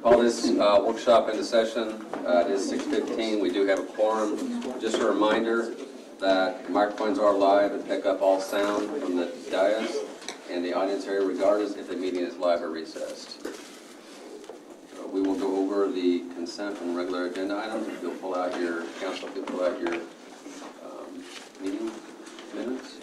Call this workshop into session. It is 6:15. We do have a quorum. Just a reminder that microphones are live and pick up all sound from the dais and the audience area, regardless if the meeting is live or recessed. We will go over the consent and regular agenda items. If you'll pull out your council, if you'll pull out your meeting minutes.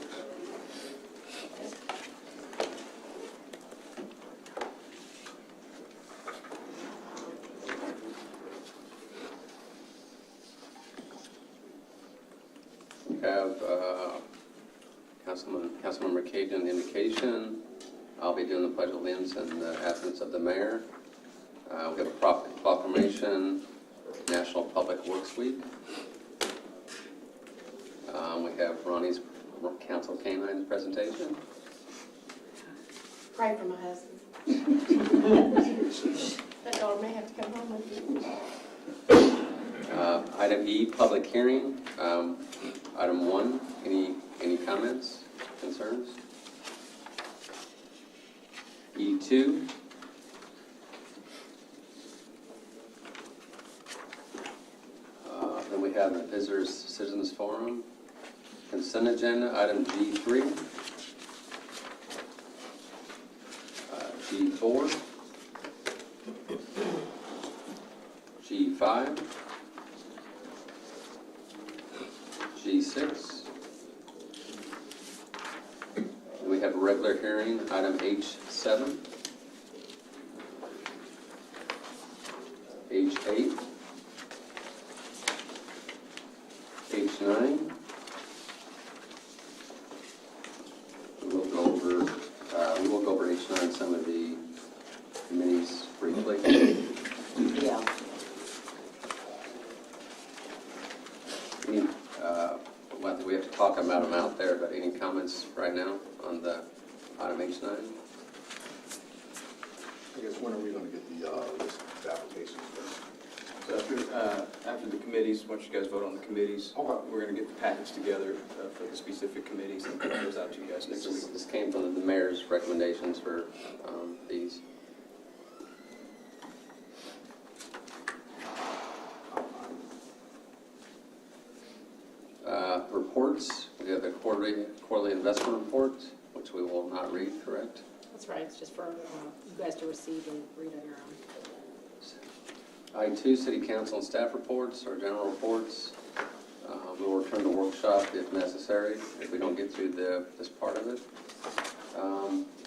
We have Councilmember Cajun indication. I'll be doing the Pledge of Allegiance in the absence of the mayor. We have a proclamation, National Public Works Week. We have Ronnie's Council Canine's presentation. Pray for my husband. That daughter may have to come home with you. Item E, public hearing. Item 1, any comments, concerns? E2. Then we have the Visitors Citizens Forum. Consent agenda, item G3. G4. G5. G6. We have a regular hearing, item H7. H8. H9. We will go over H9, some of the committees briefly. Yeah. Well, we have to talk about them out there, but any comments right now on the item H9? I guess when are we going to get the list of applications first? So after the committees, once you guys vote on the committees, Okay. we're going to get the package together for the specific committees and get those out to you guys next week. This came from the mayor's recommendations for these. Reports, we have the quarterly investment report, which we will not read, correct? That's right. It's just for you guys to receive and read on your own. I2, city council and staff reports or general reports. We will return to workshop if necessary, if we don't get through this part of it.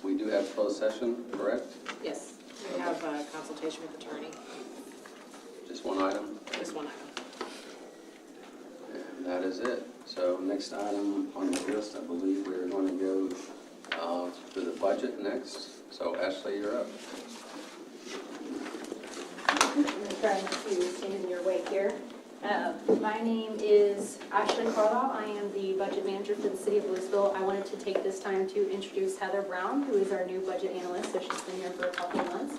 We do have closed session, correct? Yes. We have a consultation with attorney. Just one item? Just one item. And that is it. So next item on the list, I believe we're going to go to the budget next. So Ashley, you're up. I'm trying to stand in your way here. My name is Ashley Carlisle. I am the budget manager for the city of Lewisville. I wanted to take this time to introduce Heather Brown, who is our new budget analyst, so she's been here for a couple of months.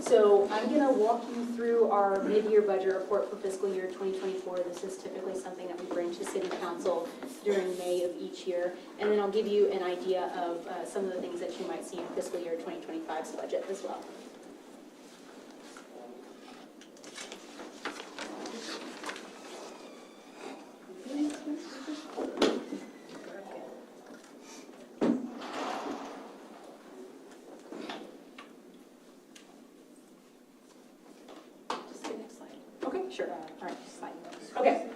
So I'm going to walk you through our mid-year budget report for fiscal year 2024. This is typically something that we bring to city council during May of each year. And then I'll give you an idea of some of the things that you might see in fiscal year 2025's budget as well. Sure. All right, slide. Okay.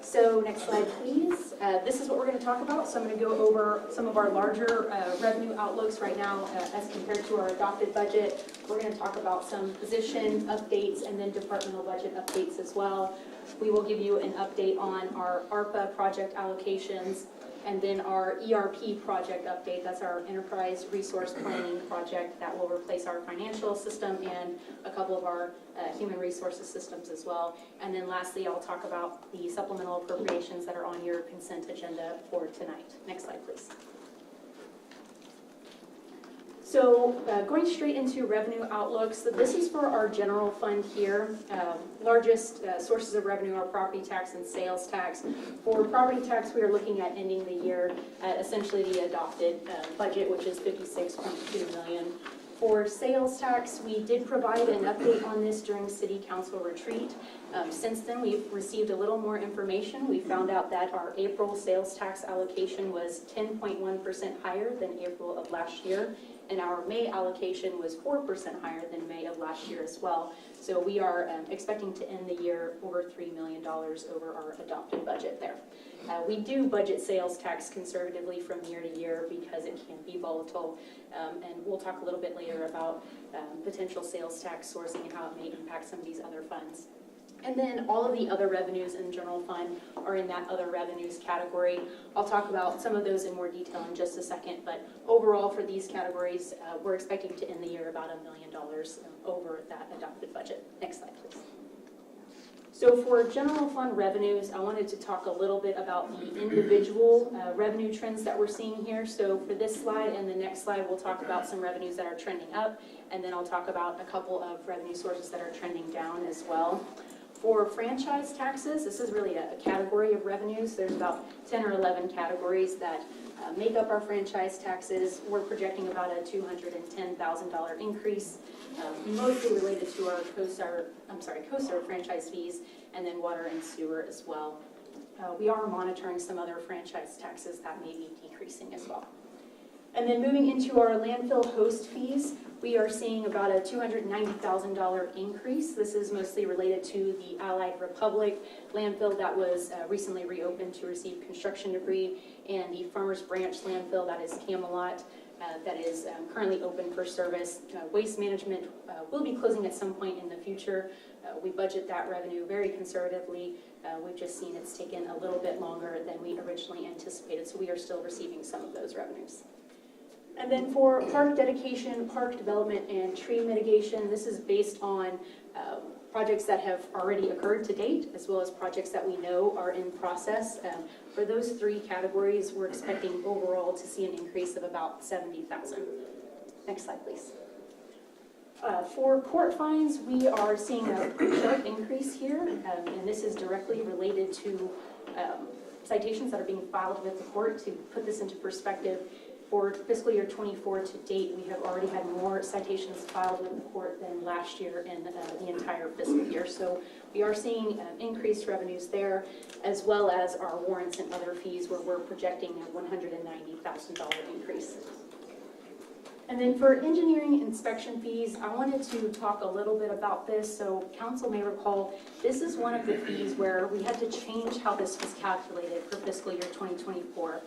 So next slide, please. This is what we're going to talk about. So I'm going to go over some of our larger revenue outlooks right now as compared to our adopted budget. We're going to talk about some position updates and then departmental budget updates as well. We will give you an update on our ARPA project allocations and then our ERP project update. That's our enterprise resource planning project that will replace our financial system and a couple of our human resources systems as well. And then lastly, I'll talk about the supplemental appropriations that are on your consent agenda for tonight. Next slide, please. So going straight into revenue outlooks, so this is for our general fund here. Largest sources of revenue are property tax and sales tax. For property tax, we are looking at ending the year at essentially the adopted budget, which is $56.2 million. For sales tax, we did provide an update on this during city council retreat. Since then, we've received a little more information. We found out that our April sales tax allocation was 10.1% higher than April of last year, and our May allocation was 4% higher than May of last year as well. So we are expecting to end the year over $3 million over our adopted budget there. We do budget sales tax conservatively from year to year because it can be volatile, and we'll talk a little bit later about potential sales tax sourcing and how it may impact some of these other funds. And then all of the other revenues in the general fund are in that other revenues category. I'll talk about some of those in more detail in just a second, but overall for these categories, we're expecting to end the year about $1 million over that adopted budget. Next slide, please. So for general fund revenues, I wanted to talk a little bit about the individual revenue trends that we're seeing here. So for this slide and the next slide, we'll talk about some revenues that are trending up, and then I'll talk about a couple of revenue sources that are trending down as well. For franchise taxes, this is really a category of revenues. There's about 10 or 11 categories that make up our franchise taxes. We're projecting about a $210,000 increase, mostly related to our CoStar franchise fees, and then water and sewer as well. We are monitoring some other franchise taxes that may be decreasing as well. And then moving into our landfill host fees, we are seeing about a $290,000 increase. This is mostly related to the Allied Republic landfill that was recently reopened to receive construction debris, and the Farmers Branch landfill that is Camelot that is currently open for service. Waste management will be closing at some point in the future. We budget that revenue very conservatively. We've just seen it's taken a little bit longer than we originally anticipated, so we are still receiving some of those revenues. And then for park dedication, park development, and tree mitigation, this is based on projects that have already occurred to date, as well as projects that we know are in process. For those three categories, we're expecting overall to see an increase of about $70,000. Next slide, please. For court fines, we are seeing a sharp increase here, and this is directly related to citations that are being filed with the court. To put this into perspective, for fiscal year 24 to date, we have already had more citations filed with the court than last year in the entire fiscal year. So we are seeing increased revenues there, as well as our warrants and other fees, where we're projecting a $190,000 increase. And then for engineering inspection fees, I wanted to talk a little bit about this. So council may recall, this is one of the fees where we had to change how this was calculated for fiscal year 2024.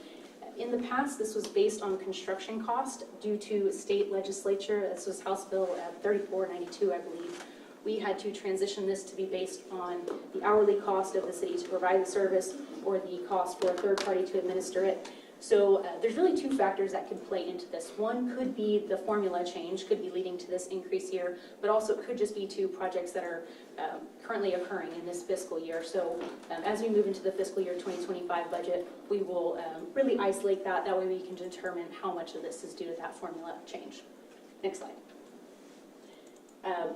In the past, this was based on construction cost due to state legislature. This was House Bill 3492, I believe. We had to transition this to be based on the hourly cost of the city to provide the service or the cost for a third party to administer it. So there's really two factors that could play into this. One could be the formula change, could be leading to this increase here, but also it could just be to projects that are currently occurring in this fiscal year. So as we move into the fiscal year 2025 budget, we will really isolate that. That way we can determine how much of this is due to that formula change. Next slide.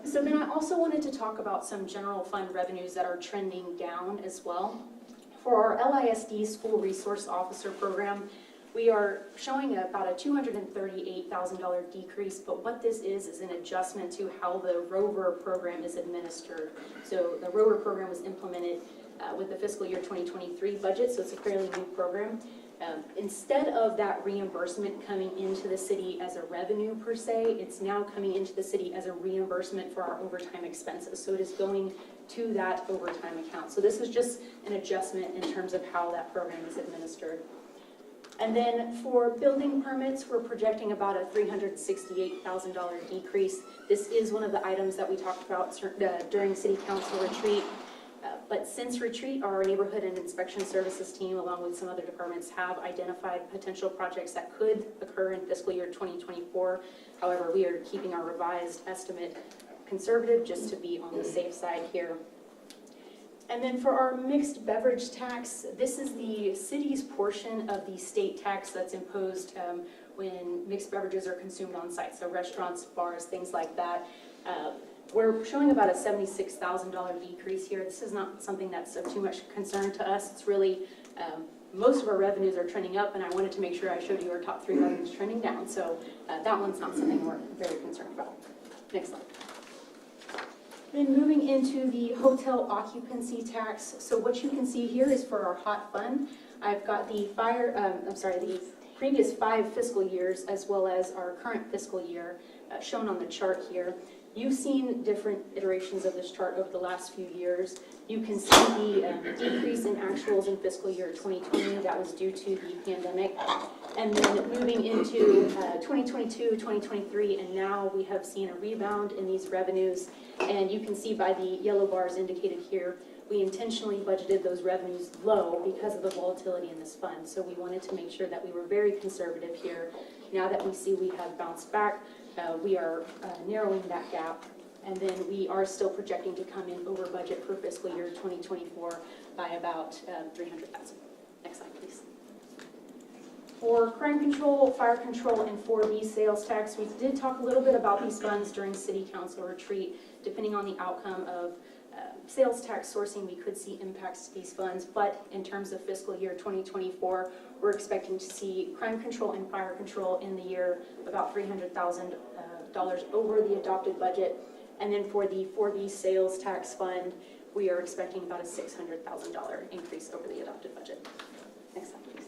So then I also wanted to talk about some general fund revenues that are trending down as well. For our LISD School Resource Officer program, we are showing about a $238,000 decrease, but what this is an adjustment to how the Rover program is administered. So the Rover program was implemented with the fiscal year 2023 budget, so it's a fairly new program. Instead of that reimbursement coming into the city as a revenue per se, it's now coming into the city as a reimbursement for our overtime expenses. So it is going to that overtime account. So this is just an adjustment in terms of how that program is administered. And then for building permits, we're projecting about a $368,000 decrease. This is one of the items that we talked about during City Council retreat. But since retreat, our neighborhood and inspection services team, along with some other departments, have identified potential projects that could occur in fiscal year 2024. However, we are keeping our revised estimate conservative just to be on the safe side here. And then for our mixed beverage tax, this is the city's portion of the state tax that's imposed when mixed beverages are consumed on site. So restaurants, bars, things like that. We're showing about a $76,000 decrease here. This is not something that's of too much concern to us. It's really most of our revenues are trending up, and I wanted to make sure I showed you our top 3 revenues trending down. So that one's not something we're very concerned about. Next slide. Then moving into the hotel occupancy tax. So what you can see here is for our hot fund. I've got the the previous 5 fiscal years as well as our current fiscal year shown on the chart here. You've seen different iterations of this chart over the last few years. You can see the decrease in actuals in fiscal year 2020. That was due to the pandemic. And then moving into 2022, 2023, and now we have seen a rebound in these revenues. And you can see by the yellow bars indicated here, we intentionally budgeted those revenues low because of the volatility in this fund. So we wanted to make sure that we were very conservative here. Now that we see we have bounced back, we are narrowing that gap. And then we are still projecting to come in over budget for fiscal year 2024 by about 300,000. Next slide, please. For crime control, fire control, and 4B sales tax, we did talk a little bit about these funds during city council retreat. Depending on the outcome of sales tax sourcing, we could see impacts to these funds, but in terms of fiscal year 2024, we're expecting to see crime control and fire control in the year about $300,000 over the adopted budget. And then for the 4B sales tax fund, we are expecting about a $600,000 increase over the adopted budget. Next slide, please.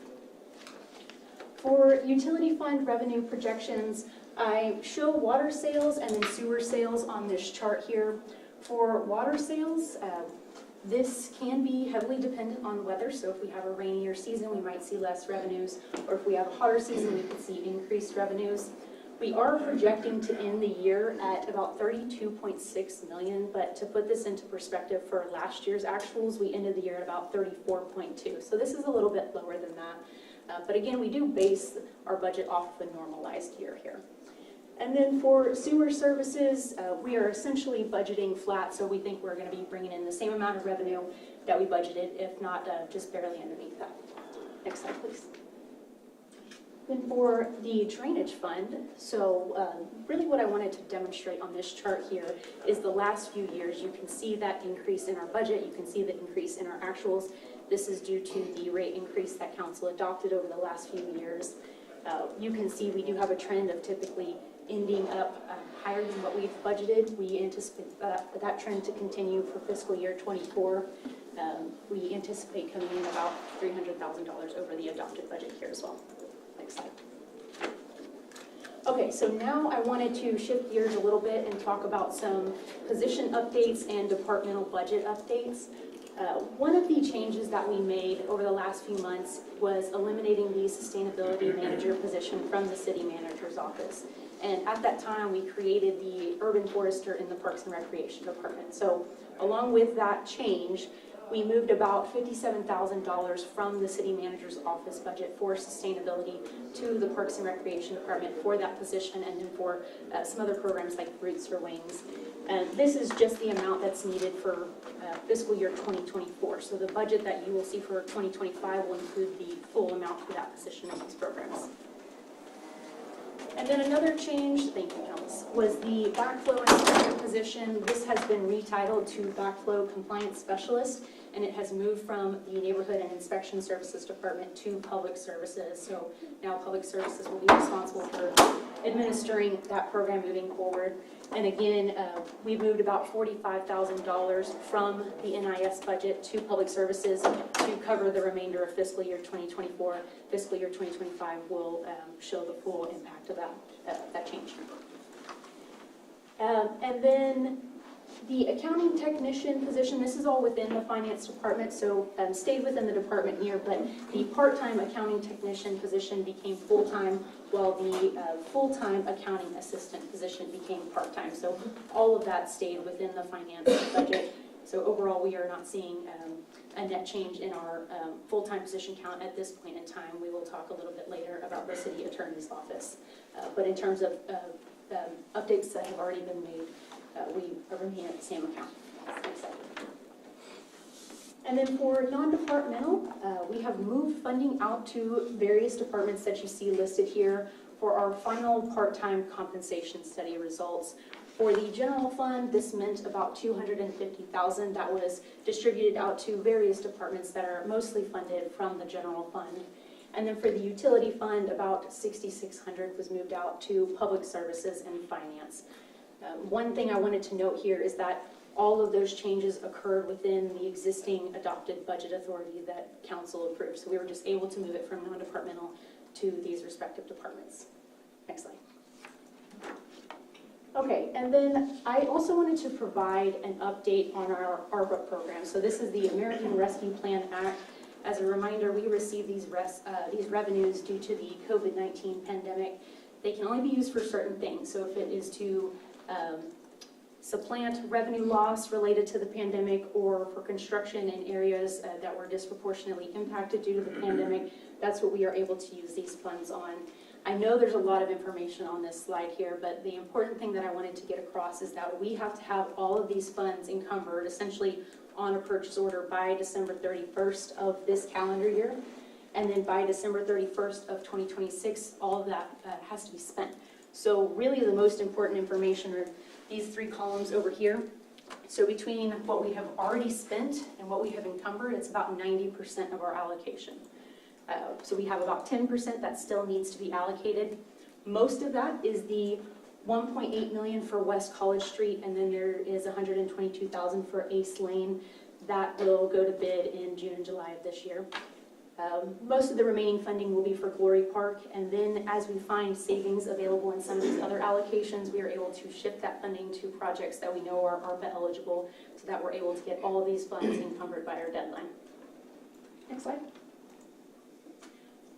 For utility fund revenue projections, I show water sales and then sewer sales on this chart here. For water sales, this can be heavily dependent on weather. So if we have a rainier season, we might see less revenues, or if we have a hotter season, we could see increased revenues. We are projecting to end the year at about $32.6 million, but to put this into perspective for last year's actuals, we ended the year at about 34.2. So this is a little bit lower than that. But again, we do base our budget off of a normalized year here. And then for sewer services, we are essentially budgeting flat, so we think we're going to be bringing in the same amount of revenue that we budgeted, if not just barely underneath that. Next slide, please. Then for the drainage fund, so really what I wanted to demonstrate on this chart here is the last few years. You can see that increase in our budget. You can see the increase in our actuals. This is due to the rate increase that council adopted over the last few years. You can see we do have a trend of typically ending up higher than what we've budgeted. We anticipate that trend to continue for fiscal year 24. We anticipate coming in about $300,000 over the adopted budget here as well. Next slide. Okay, so now I wanted to shift gears a little bit and talk about some position updates and departmental budget updates. One of the changes that we made over the last few months was eliminating the sustainability manager position from the city manager's office. And at that time, we created the urban forester in the Parks and Recreation Department. So along with that change, we moved about $57,000 from the city manager's office budget for sustainability to the Parks and Recreation Department for that position, and then for some other programs like Roots for Wings. And this is just the amount that's needed for fiscal year 2024. So the budget that you will see for 2025 will include the full amount for that position in these programs. And then another change, thank you, Alice, was the backflow inspector position. This has been retitled to backflow compliance specialist, and it has moved from the Neighborhood and Inspection Services Department to Public Services. So now Public Services will be responsible for administering that program moving forward. And again, we moved about $45,000 from the NIS budget to Public Services to cover the remainder of fiscal year 2024. Fiscal year 2025 will show the full impact of that change. And then the accounting technician position, this is all within the finance department, so stayed within the department here, but the part-time accounting technician position became full-time, while the full-time accounting assistant position became part-time. So all of that stayed within the finance budget. So overall, we are not seeing a net change in our full-time position count at this point in time. We will talk a little bit later about the city attorney's office. But in terms of updates that have already been made, we remain at the same account. And then for non-departmental, we have moved funding out to various departments that you see listed here for our final part-time compensation study results. For the general fund, this meant about $250,000 that was distributed out to various departments that are mostly funded from the general fund. And then for the utility fund, about $6,600 was moved out to public services and finance. One thing I wanted to note here is that all of those changes occurred within the existing adopted budget authority that council approved. So we were just able to move it from non-departmental to these respective departments. Next slide. Okay, and then I also wanted to provide an update on our ARPA program. So this is the American Rescue Plan Act. As a reminder, we received these revenues due to the COVID-19 pandemic. They can only be used for certain things. So if it is to supplant revenue loss related to the pandemic, or for construction in areas that were disproportionately impacted due to the pandemic, that's what we are able to use these funds on. I know there's a lot of information on this slide here, but the important thing that I wanted to get across is that we have to have all of these funds encumbered, essentially on a purchase order, by December 31st of this calendar year. And then by December 31st of 2026, all of that has to be spent. So really the most important information are these three columns over here. So between what we have already spent and what we have encumbered, it's about 90% of our allocation. So we have about 10% that still needs to be allocated. Most of that is the $1.8 million for West College Street, and then there is $122,000 for Ace Lane. That will go to bid in June and July of this year. Most of the remaining funding will be for Glory Park, and then as we find savings available in some of these other allocations, we are able to shift that funding to projects that we know are ARPA eligible, so that we're able to get all of these funds encumbered by our deadline. Next slide.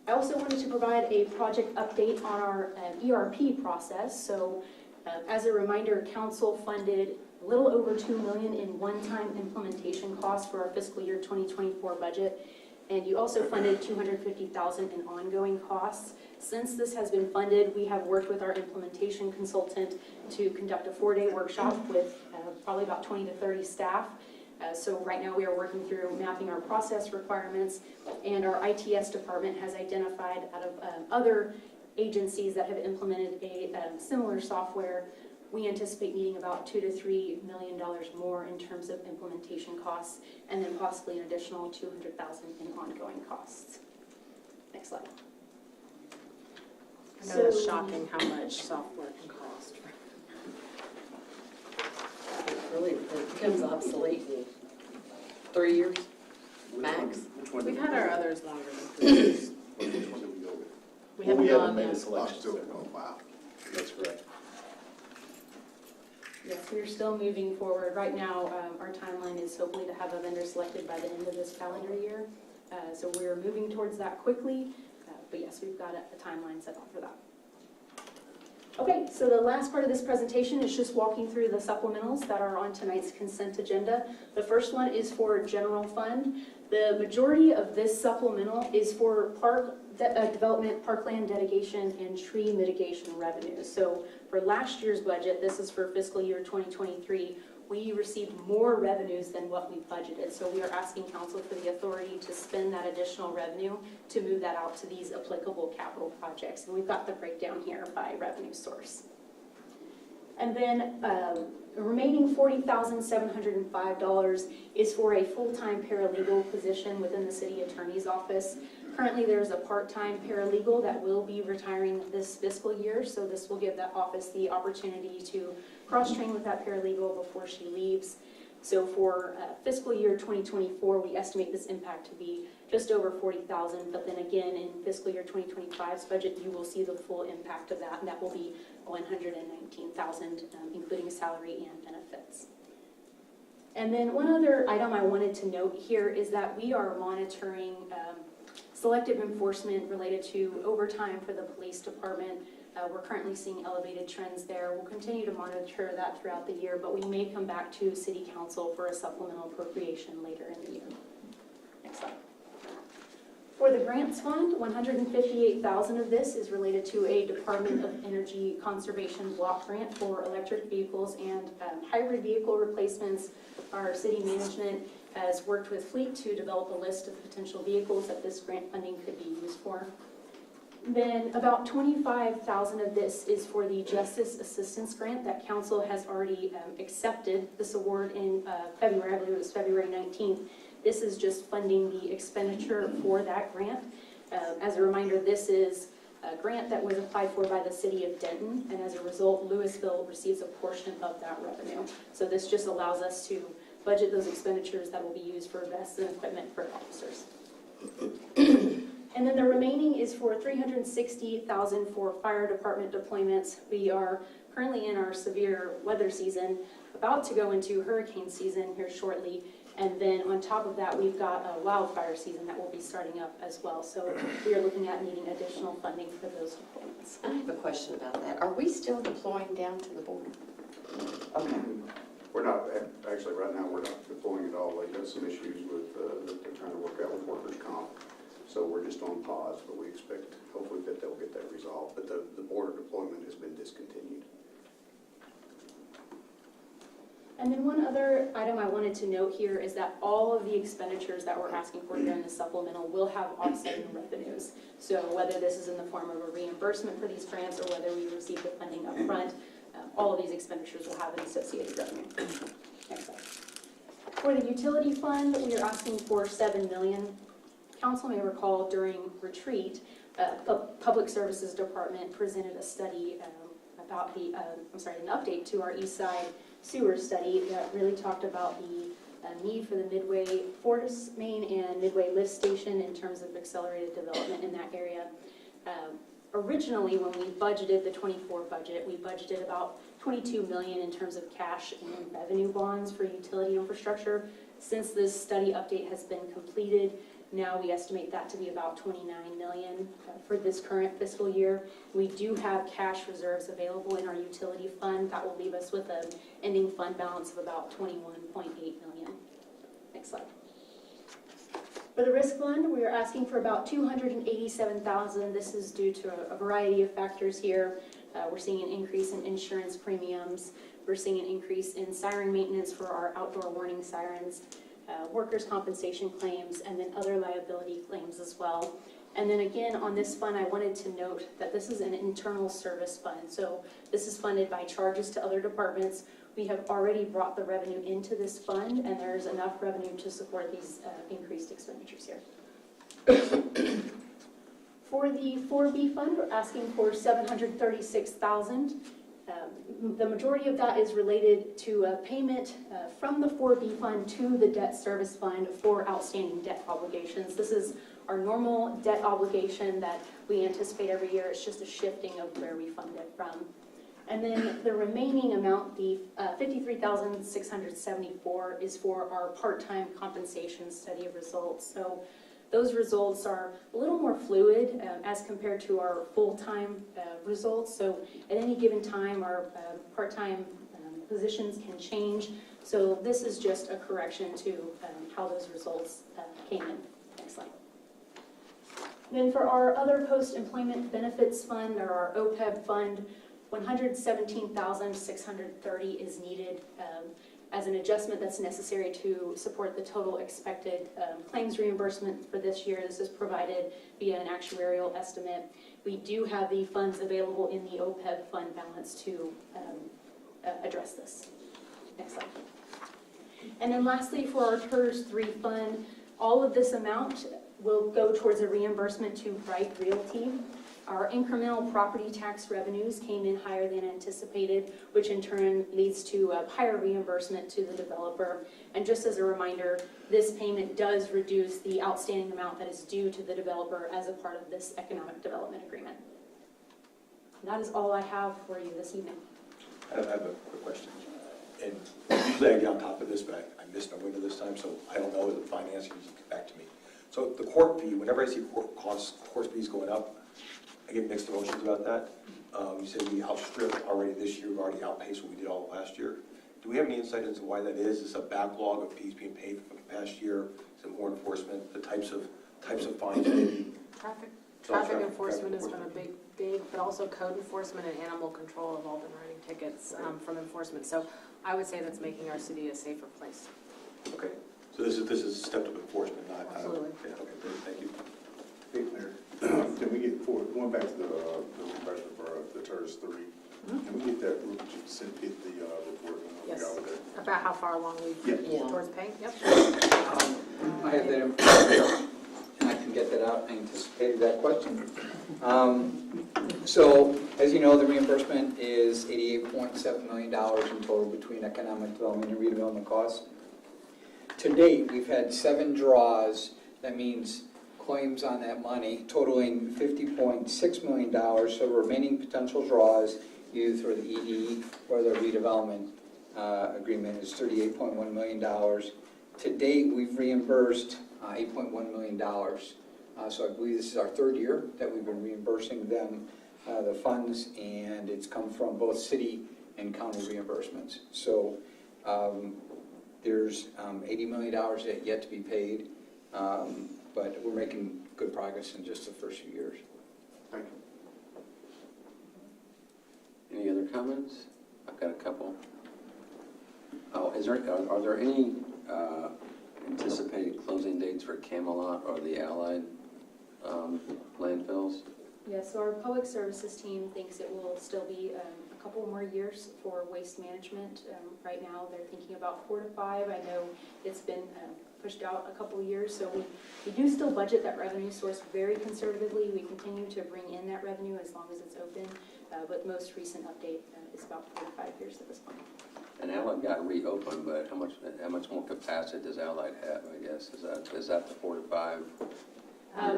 I also wanted to provide a project update on our ERP process. So as a reminder, council funded a little over $2 million in one-time implementation costs for our fiscal year 2024 budget. And you also funded $250,000 in ongoing costs. Since this has been funded, we have worked with our implementation consultant to conduct a 4-day workshop with probably about 20 to 30 staff. So right now we are working through mapping our process requirements, and our ITS department has identified out of other agencies that have implemented a similar software, we anticipate needing about $2 to $3 million more in terms of implementation costs, and then possibly an additional $200,000 in ongoing costs. Next slide. I know it's shocking how much software can cost. Really, it becomes obsolete in 3 years, max. Which one? We've had our others longer than 3 years. Which one did we go with? We Well, haven't gone made a yet. selection. Oh, wow. That's correct. Yes, we're still moving forward. Right now, our timeline is hopefully to have a vendor selected by the end of this calendar year. So we're moving towards that quickly. But yes, we've got a timeline set up for that. Okay, so the last part of this presentation is just walking through the supplementals that are on tonight's consent agenda. The first one is for general fund. The majority of this supplemental is for park development, parkland dedication, and tree mitigation revenue. So for last year's budget, this is for fiscal year 2023, we received more revenues than what we budgeted. So we are asking council for the authority to spend that additional revenue to move that out to these applicable capital projects. And we've got the breakdown here by revenue source. And then the remaining $40,705 is for a full-time paralegal position within the city attorney's office. Currently, there's a part-time paralegal that will be retiring this fiscal year, so this will give that office the opportunity to cross-train with that paralegal before she leaves. So for fiscal year 2024, we estimate this impact to be just over $40,000, but then again in fiscal year 2025's budget, you will see the full impact of that, and that will be $119,000, including salary and benefits. And then one other item I wanted to note here is that we are monitoring selective enforcement related to overtime for the police department. We're currently seeing elevated trends there. We'll continue to monitor that throughout the year, but we may come back to City Council for a supplemental appropriation later in the year. Next slide. For the grants fund, $158,000 of this is related to a Department of Energy Conservation block grant for electric vehicles and hybrid vehicle replacements. Our city management has worked with Fleet to develop a list of potential vehicles that this grant funding could be used for. Then about 25,000 of this is for the Justice Assistance Grant that council has already accepted this award in February. I believe it was February 19th. This is just funding the expenditure for that grant. As a reminder, this is a grant that was applied for by the city of Denton, and as a result, Lewisville receives a portion of that revenue. So this just allows us to budget those expenditures that will be used for vests and equipment for officers. And then the remaining is for $360,000 for fire department deployments. We are currently in our severe weather season, about to go into hurricane season here shortly. And then on top of that, we've got a wildfire season that will be starting up as well. So we are looking at needing additional funding for those deployments. I have a question about that. Are we still deploying down to the border? Okay. We're not, actually, right now, we're not deploying at all. We've got some issues with, that they're trying to work out with workers' comp. So we're just on pause, but we expect, hopefully, that they'll get that resolved. But the border deployment has been discontinued. And then one other item I wanted to note here is that all of the expenditures that we're asking for here in the supplemental will have offsetting revenues. So whether this is in the form of a reimbursement for these grants or whether we receive the funding up front, all of these expenditures will have an associated revenue. Next slide. For the utility fund, we are asking for $7 million. Council may recall during retreat, Public Services Department presented a study about an update to our East Side sewer study that really talked about the need for the Midway Fortis Main and Midway Lift Station in terms of accelerated development in that area. Originally, when we budgeted the 24 budget, we budgeted about $22 million in terms of cash and revenue bonds for utility infrastructure. Since this study update has been completed, now we estimate that to be about $29 million for this current fiscal year. We do have cash reserves available in our utility fund that will leave us with an ending fund balance of about $21.8 million. Next slide. For the risk fund, we are asking for about $287,000. This is due to a variety of factors here. We're seeing an increase in insurance premiums. We're seeing an increase in siren maintenance for our outdoor warning sirens. Workers' compensation claims, and then other liability claims as well. And then again, on this fund, I wanted to note that this is an internal service fund. So this is funded by charges to other departments. We have already brought the revenue into this fund, and there's enough revenue to support these increased expenditures here. For the 4B fund, we're asking for $736,000. The majority of that is related to a payment from the 4B fund to the debt service fund for outstanding debt obligations. This is our normal debt obligation that we anticipate every year. It's just a shifting of where we fund it from. And then the remaining amount, the $53,674, is for our part-time compensation study of results. So those results are a little more fluid as compared to our full-time results. So at any given time, our part-time positions can change. So this is just a correction to how those results came in. Next slide. Then for our other post-employment benefits fund, or our OPEB fund, $117,630 is needed as an adjustment that's necessary to support the total expected claims reimbursement for this year. This is provided via an actuarial estimate. We do have the funds available in the OPEB fund balance to address this. Next slide. And then lastly, for our TERS 3 fund, all of this amount will go towards a reimbursement to Bright Realty. Our incremental property tax revenues came in higher than anticipated, which in turn leads to a higher reimbursement to the developer. And just as a reminder, this payment does reduce the outstanding amount that is due to the developer as a part of this economic development agreement. And that is all I have for you this evening. I have a quick question. And usually I get on top of this, but I missed my window this time, so I don't know the finance. You can get back to me. So the court fee, whenever I see court fees going up, I get mixed emotions about that. You said we outstripped already this year. We've already outpaced what we did all last year. Do we have any insight into why that is? Is this a backlog of fees being paid from the past year? Is it more enforcement? The types of fines maybe? Traffic enforcement has been a big, but also code enforcement and animal control have all been writing tickets from enforcement. So I would say that's making our city a safer place. Okay. So this is a step of enforcement, not Absolutely. Okay, great, thank you. Hey, Mayor, can we get, going back to the reimbursement for the TERS 3, can we get that, get the report when we Yes. got with that? About how far along we've Yeah. towards paying, yep. I have that information, and I can get that out. I anticipated that question. So, as you know, the reimbursement is $88.7 million in total between economic development and redevelopment costs. To date, we've had 7 draws. That means claims on that money totaling $50.6 million. So remaining potential draws, either through the ED or the redevelopment agreement, is $38.1 million. To date, we've reimbursed $8.1 million. So I believe this is our 3rd year that we've been reimbursing them the funds, and it's come from both city and county reimbursements. So there's $80 million yet to be paid, but we're making good progress in just the first few years. Thank you. Any other comments? I've got a couple. Oh, are there any anticipated closing dates for Camelot or the Allied landfills? Yeah, so our public services team thinks it will still be a couple more years for waste management. Right now, they're thinking about 4 to 5. I know it's been pushed out a couple years, so we do still budget that revenue source very conservatively. We continue to bring in that revenue as long as it's open, but most recent update is about 4 to 5 years at this point. And Allied got reopened, but how much more capacity does Allied have, I guess? Is that the 4 to 5?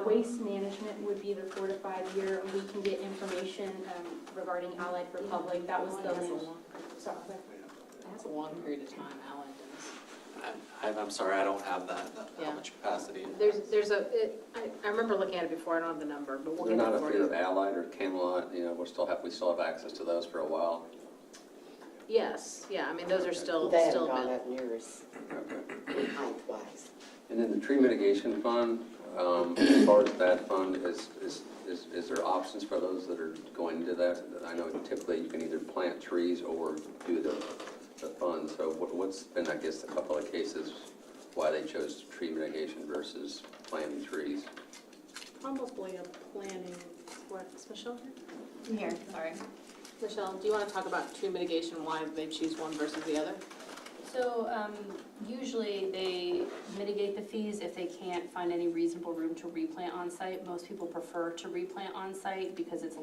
Waste management would be the 4 to 5 year. We can get information regarding Allied Republic. That was the sorry. That's a long period of time, Allied does. I'm sorry, I don't have that, Yeah. how much capacity. I remember looking at it before, I don't have the number, but we'll Is there get not it a for fear of you. Allied or Camelot? You know, we still have access to those for a while. Yes, yeah, I mean, those are still They haven't a gone bit. up near as Okay. height-wise. And then the tree mitigation fund, as far as that fund, is there options for those that are going into that? I know typically you can either plant trees or do the fund. So what's been, I guess, a couple of cases why they chose tree mitigation versus planting trees? Probably a planning, is Michelle here? Here, sorry. Michelle, do you want to talk about tree mitigation, why they choose one versus the other? So usually they mitigate the fees if they can't find any reasonable room to replant on site. Most people prefer to replant on site because it's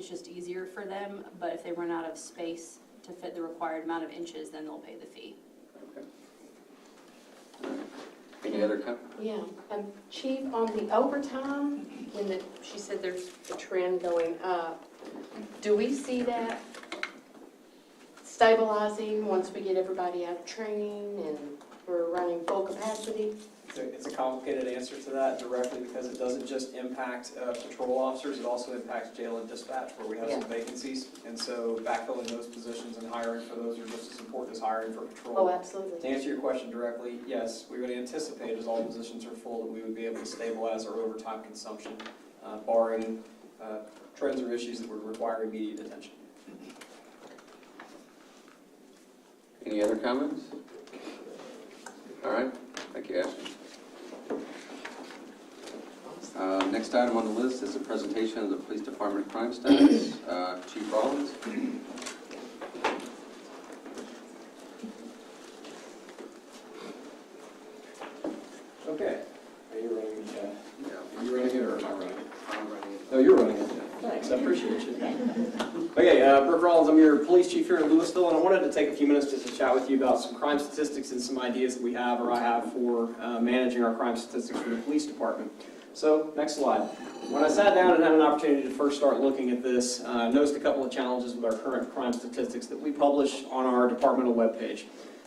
just easier for them. But if they run out of space to fit the required amount of inches, then they'll pay the fee. Okay. Any other comments? Yeah, Chief, on the overtime, she said there's a trend going up. Do we see that stabilizing once we get everybody out of training and we're running full capacity? It's a complicated answer to that directly because it doesn't just impact patrol officers, it also impacts jail and dispatch where we have some vacancies. And so backfilling those positions and hiring for those are just as important as hiring for patrol. Oh, absolutely. To answer your question directly, yes, we would anticipate as all positions are full that we would be able to stabilize our overtime consumption, barring trends or issues that would require immediate attention. Any other comments? All right, thank you, Ashley. Next item on the list is a presentation of the Police Department crime status. Chief Rollins. Okay. Are you running it? Yeah. Are you running it or am I running it? I'm running it. No, you're running it. Thanks, I appreciate you. Okay, Brooke Rollins, I'm your police chief here in Lewisville, and I wanted to take a few minutes just to chat with you about some crime statistics and some ideas that we have, or I have, for managing our crime statistics for the police department. So, next slide. When I sat down and had an opportunity to first start looking at this, I noticed a couple of challenges with our current crime statistics that we publish on our departmental webpage.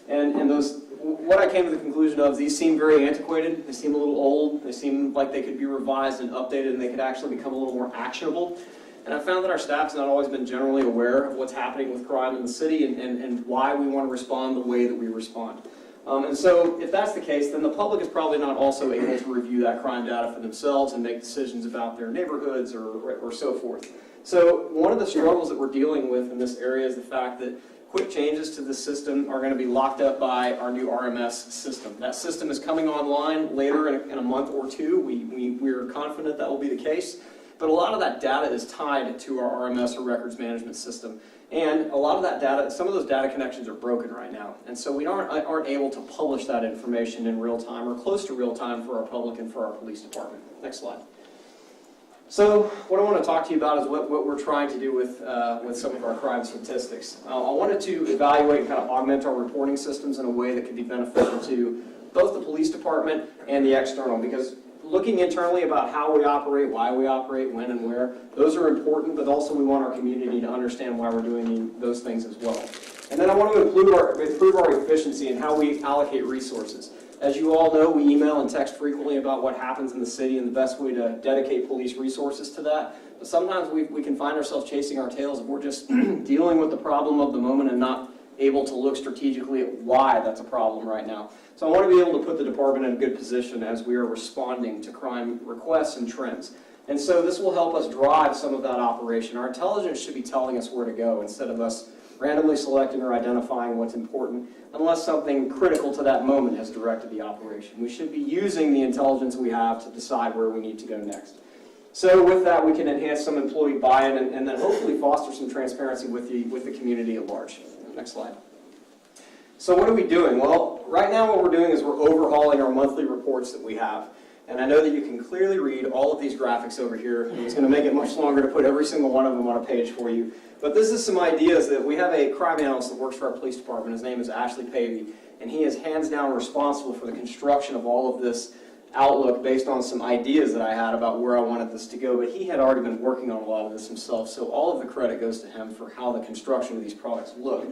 And those, what I came to the conclusion of, these seem very antiquated, they seem a little old, they seem like they could be revised and updated, and they could actually become a little more actionable. And I found that our staff's not always been generally aware of what's happening with crime in the city and why we want to respond the way that we respond. And so if that's the case, then the public is probably not also able to review that crime data for themselves and make decisions about their neighborhoods or so forth. So one of the struggles that we're dealing with in this area is the fact that quick changes to the system are going to be locked up by our new RMS system. That system is coming online later in a month or two. We're confident that will be the case. But a lot of that data is tied to our RMS or records management system. And a lot of that data, some of those data connections are broken right now. And so we aren't able to publish that information in real time or close to real time for our public and for our police department. Next slide. So what I want to talk to you about is what we're trying to do with some of our crime statistics. I wanted to evaluate and kind of augment our reporting systems in a way that could be beneficial to both the police department and the external, because looking internally about how we operate, why we operate, when and where, those are important, but also we want our community to understand why we're doing those things as well. And then I want to improve our efficiency in how we allocate resources. As you all know, we email and text frequently about what happens in the city and the best way to dedicate police resources to that. But sometimes we can find ourselves chasing our tails if we're just dealing with the problem of the moment and not able to look strategically at why that's a problem right now. So I want to be able to put the department in a good position as we are responding to crime requests and trends. And so this will help us drive some of that operation. Our intelligence should be telling us where to go instead of us randomly selecting or identifying what's important unless something critical to that moment has directed the operation. We should be using the intelligence we have to decide where we need to go next. So with that, we can enhance some employee buy-in and then hopefully foster some transparency with the community at large. Next slide. So what are we doing? Well, right now what we're doing is we're overhauling our monthly reports that we have. And I know that you can clearly read all of these graphics over here. It's going to make it much longer to put every single one of them on a page for you. But this is some ideas that we have a crime analyst that works for our police department. His name is Ashley Pavey. And he is hands down responsible for the construction of all of this outlook based on some ideas that I had about where I wanted this to go. But he had already been working on a lot of this himself. So all of the credit goes to him for how the construction of these products look.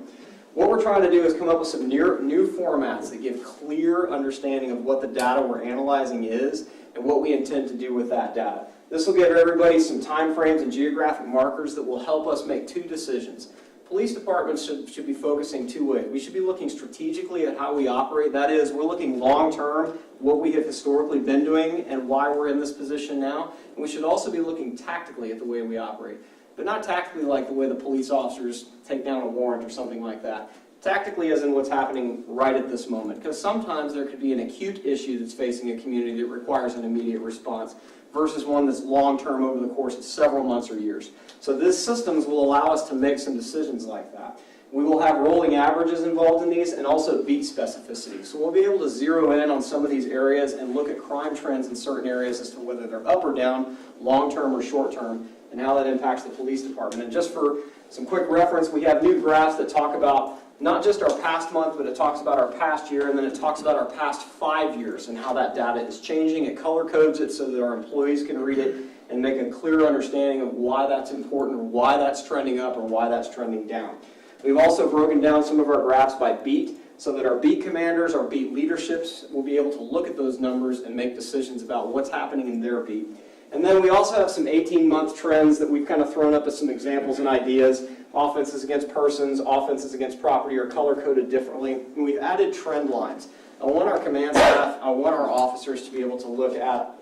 What we're trying to do is come up with some new formats that give clear understanding of what the data we're analyzing is and what we intend to do with that data. This will give everybody some time frames and geographic markers that will help us make two decisions. Police departments should be focusing two ways. We should be looking strategically at how we operate. That is, we're looking long-term, what we have historically been doing and why we're in this position now. And we should also be looking tactically at the way we operate. But not tactically like the way the police officers take down a warrant or something like that. Tactically as in what's happening right at this moment. Because sometimes there could be an acute issue that's facing a community that requires an immediate response versus one that's long-term over the course of several months or years. So these systems will allow us to make some decisions like that. We will have rolling averages involved in these and also beat specificity. So we'll be able to zero in on some of these areas and look at crime trends in certain areas as to whether they're up or down, long-term or short-term, and how that impacts the police department. And just for some quick reference, we have new graphs that talk about not just our past month, but it talks about our past year, and then it talks about our past 5 years and how that data is changing. It color codes it so that our employees can read it and make a clear understanding of why that's important, or why that's trending up, or why that's trending down. We've also broken down some of our graphs by beat, so that our beat commanders, our beat leaderships will be able to look at those numbers and make decisions about what's happening in their beat. And then we also have some 18-month trends that we've kind of thrown up as some examples and ideas. Offenses against persons, offenses against property are color-coded differently. And we've added trend lines. I want our command staff, I want our officers to be able to look at,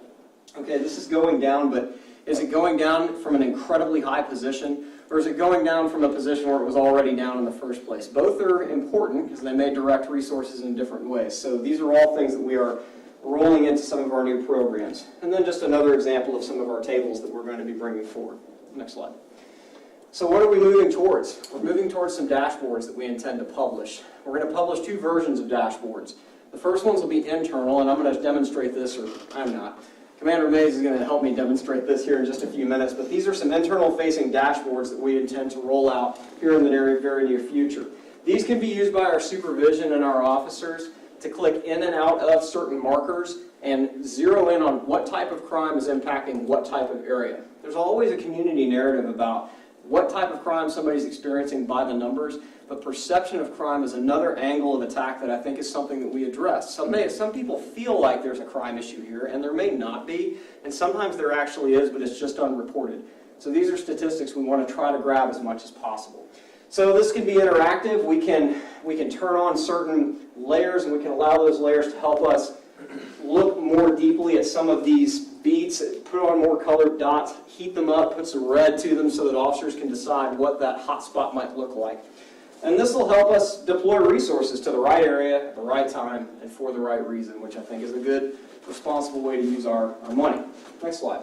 okay, this is going down, but is it going down from an incredibly high position, or is it going down from a position where it was already down in the first place? Both are important because they may direct resources in different ways. So these are all things that we are rolling into some of our new programs. And then just another example of some of our tables that we're going to be bringing forward. Next slide. So what are we moving towards? We're moving towards some dashboards that we intend to publish. We're going to publish two versions of dashboards. The first ones will be internal, and I'm going to demonstrate this, or I'm not. Commander Mays is going to help me demonstrate this here in just a few minutes, but these are some internal-facing dashboards that we intend to roll out here in the very near future. These can be used by our supervision and our officers to click in and out of certain markers and zero in on what type of crime is impacting what type of area. There's always a community narrative about what type of crime somebody's experiencing by the numbers, but perception of crime is another angle of attack that I think is something that we address. Some people feel like there's a crime issue here, and there may not be, and sometimes there actually is, but it's just unreported. So these are statistics we want to try to grab as much as possible. So this can be interactive. We can turn on certain layers, and we can allow those layers to help us look more deeply at some of these beats, put on more colored dots, heat them up, put some red to them so that officers can decide what that hot spot might look like. And this will help us deploy resources to the right area at the right time and for the right reason, which I think is a good, responsible way to use our money. Next slide.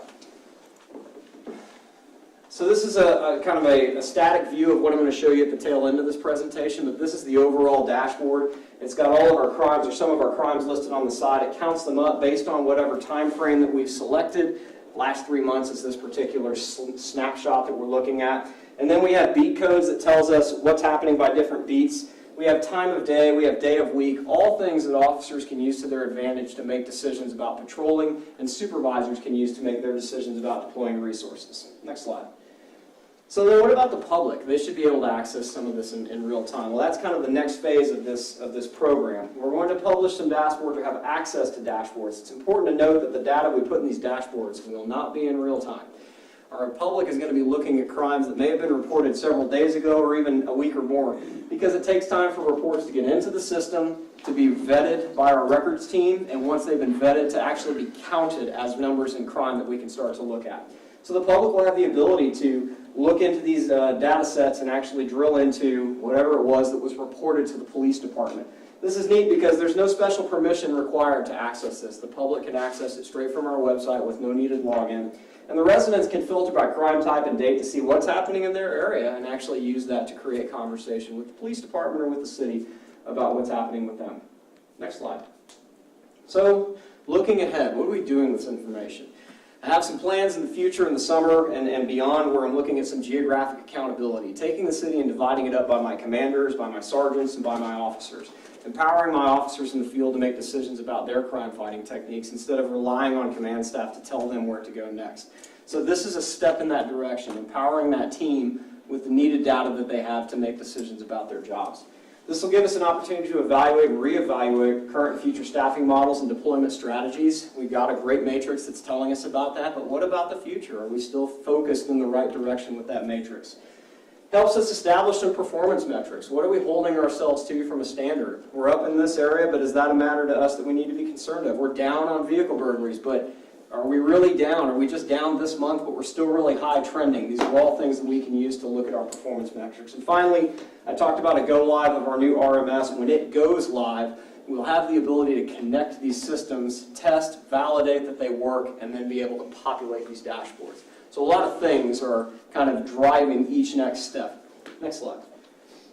So this is a kind of a static view of what I'm going to show you at the tail end of this presentation, but this is the overall dashboard. It's got all of our crimes, or some of our crimes, listed on the side. It counts them up based on whatever time frame that we've selected. Last 3 months is this particular snapshot that we're looking at. And then we have beat codes that tells us what's happening by different beats. We have time of day, we have day of week, all things that officers can use to their advantage to make decisions about patrolling, and supervisors can use to make their decisions about deploying resources. Next slide. So then what about the public? They should be able to access some of this in real time. Well, that's kind of the next phase of this program. We're going to publish some dashboards or have access to dashboards. It's important to note that the data we put in these dashboards will not be in real time. Our public is going to be looking at crimes that may have been reported several days ago or even a week or more, because it takes time for reports to get into the system, to be vetted by our records team, and once they've been vetted, to actually be counted as numbers in crime that we can start to look at. So the public will have the ability to look into these data sets and actually drill into whatever it was that was reported to the police department. This is neat because there's no special permission required to access this. The public can access it straight from our website with no needed login. And the residents can filter by crime type and date to see what's happening in their area and actually use that to create conversation with the police department or with the city about what's happening with them. Next slide. So, looking ahead, what are we doing with this information? I have some plans in the future, in the summer and beyond, where I'm looking at some geographic accountability, taking the city and dividing it up by my commanders, by my sergeants, and by my officers. Empowering my officers in the field to make decisions about their crime-fighting techniques instead of relying on command staff to tell them where to go next. So this is a step in that direction, empowering that team with the needed data that they have to make decisions about their jobs. This will give us an opportunity to evaluate and reevaluate current and future staffing models and deployment strategies. We've got a great matrix that's telling us about that, but what about the future? Are we still focused in the right direction with that matrix? Helps us establish some performance metrics. What are we holding ourselves to from a standard? We're up in this area, but is that a matter to us that we need to be concerned of? We're down on vehicle burglaries, but are we really down? Are we just down this month, but we're still really high trending? These are all things that we can use to look at our performance metrics. And finally, I talked about a go live of our new RMS. When it goes live, we'll have the ability to connect these systems, test, validate that they work, and then be able to populate these dashboards. So a lot of things are kind of driving each next step. Next slide.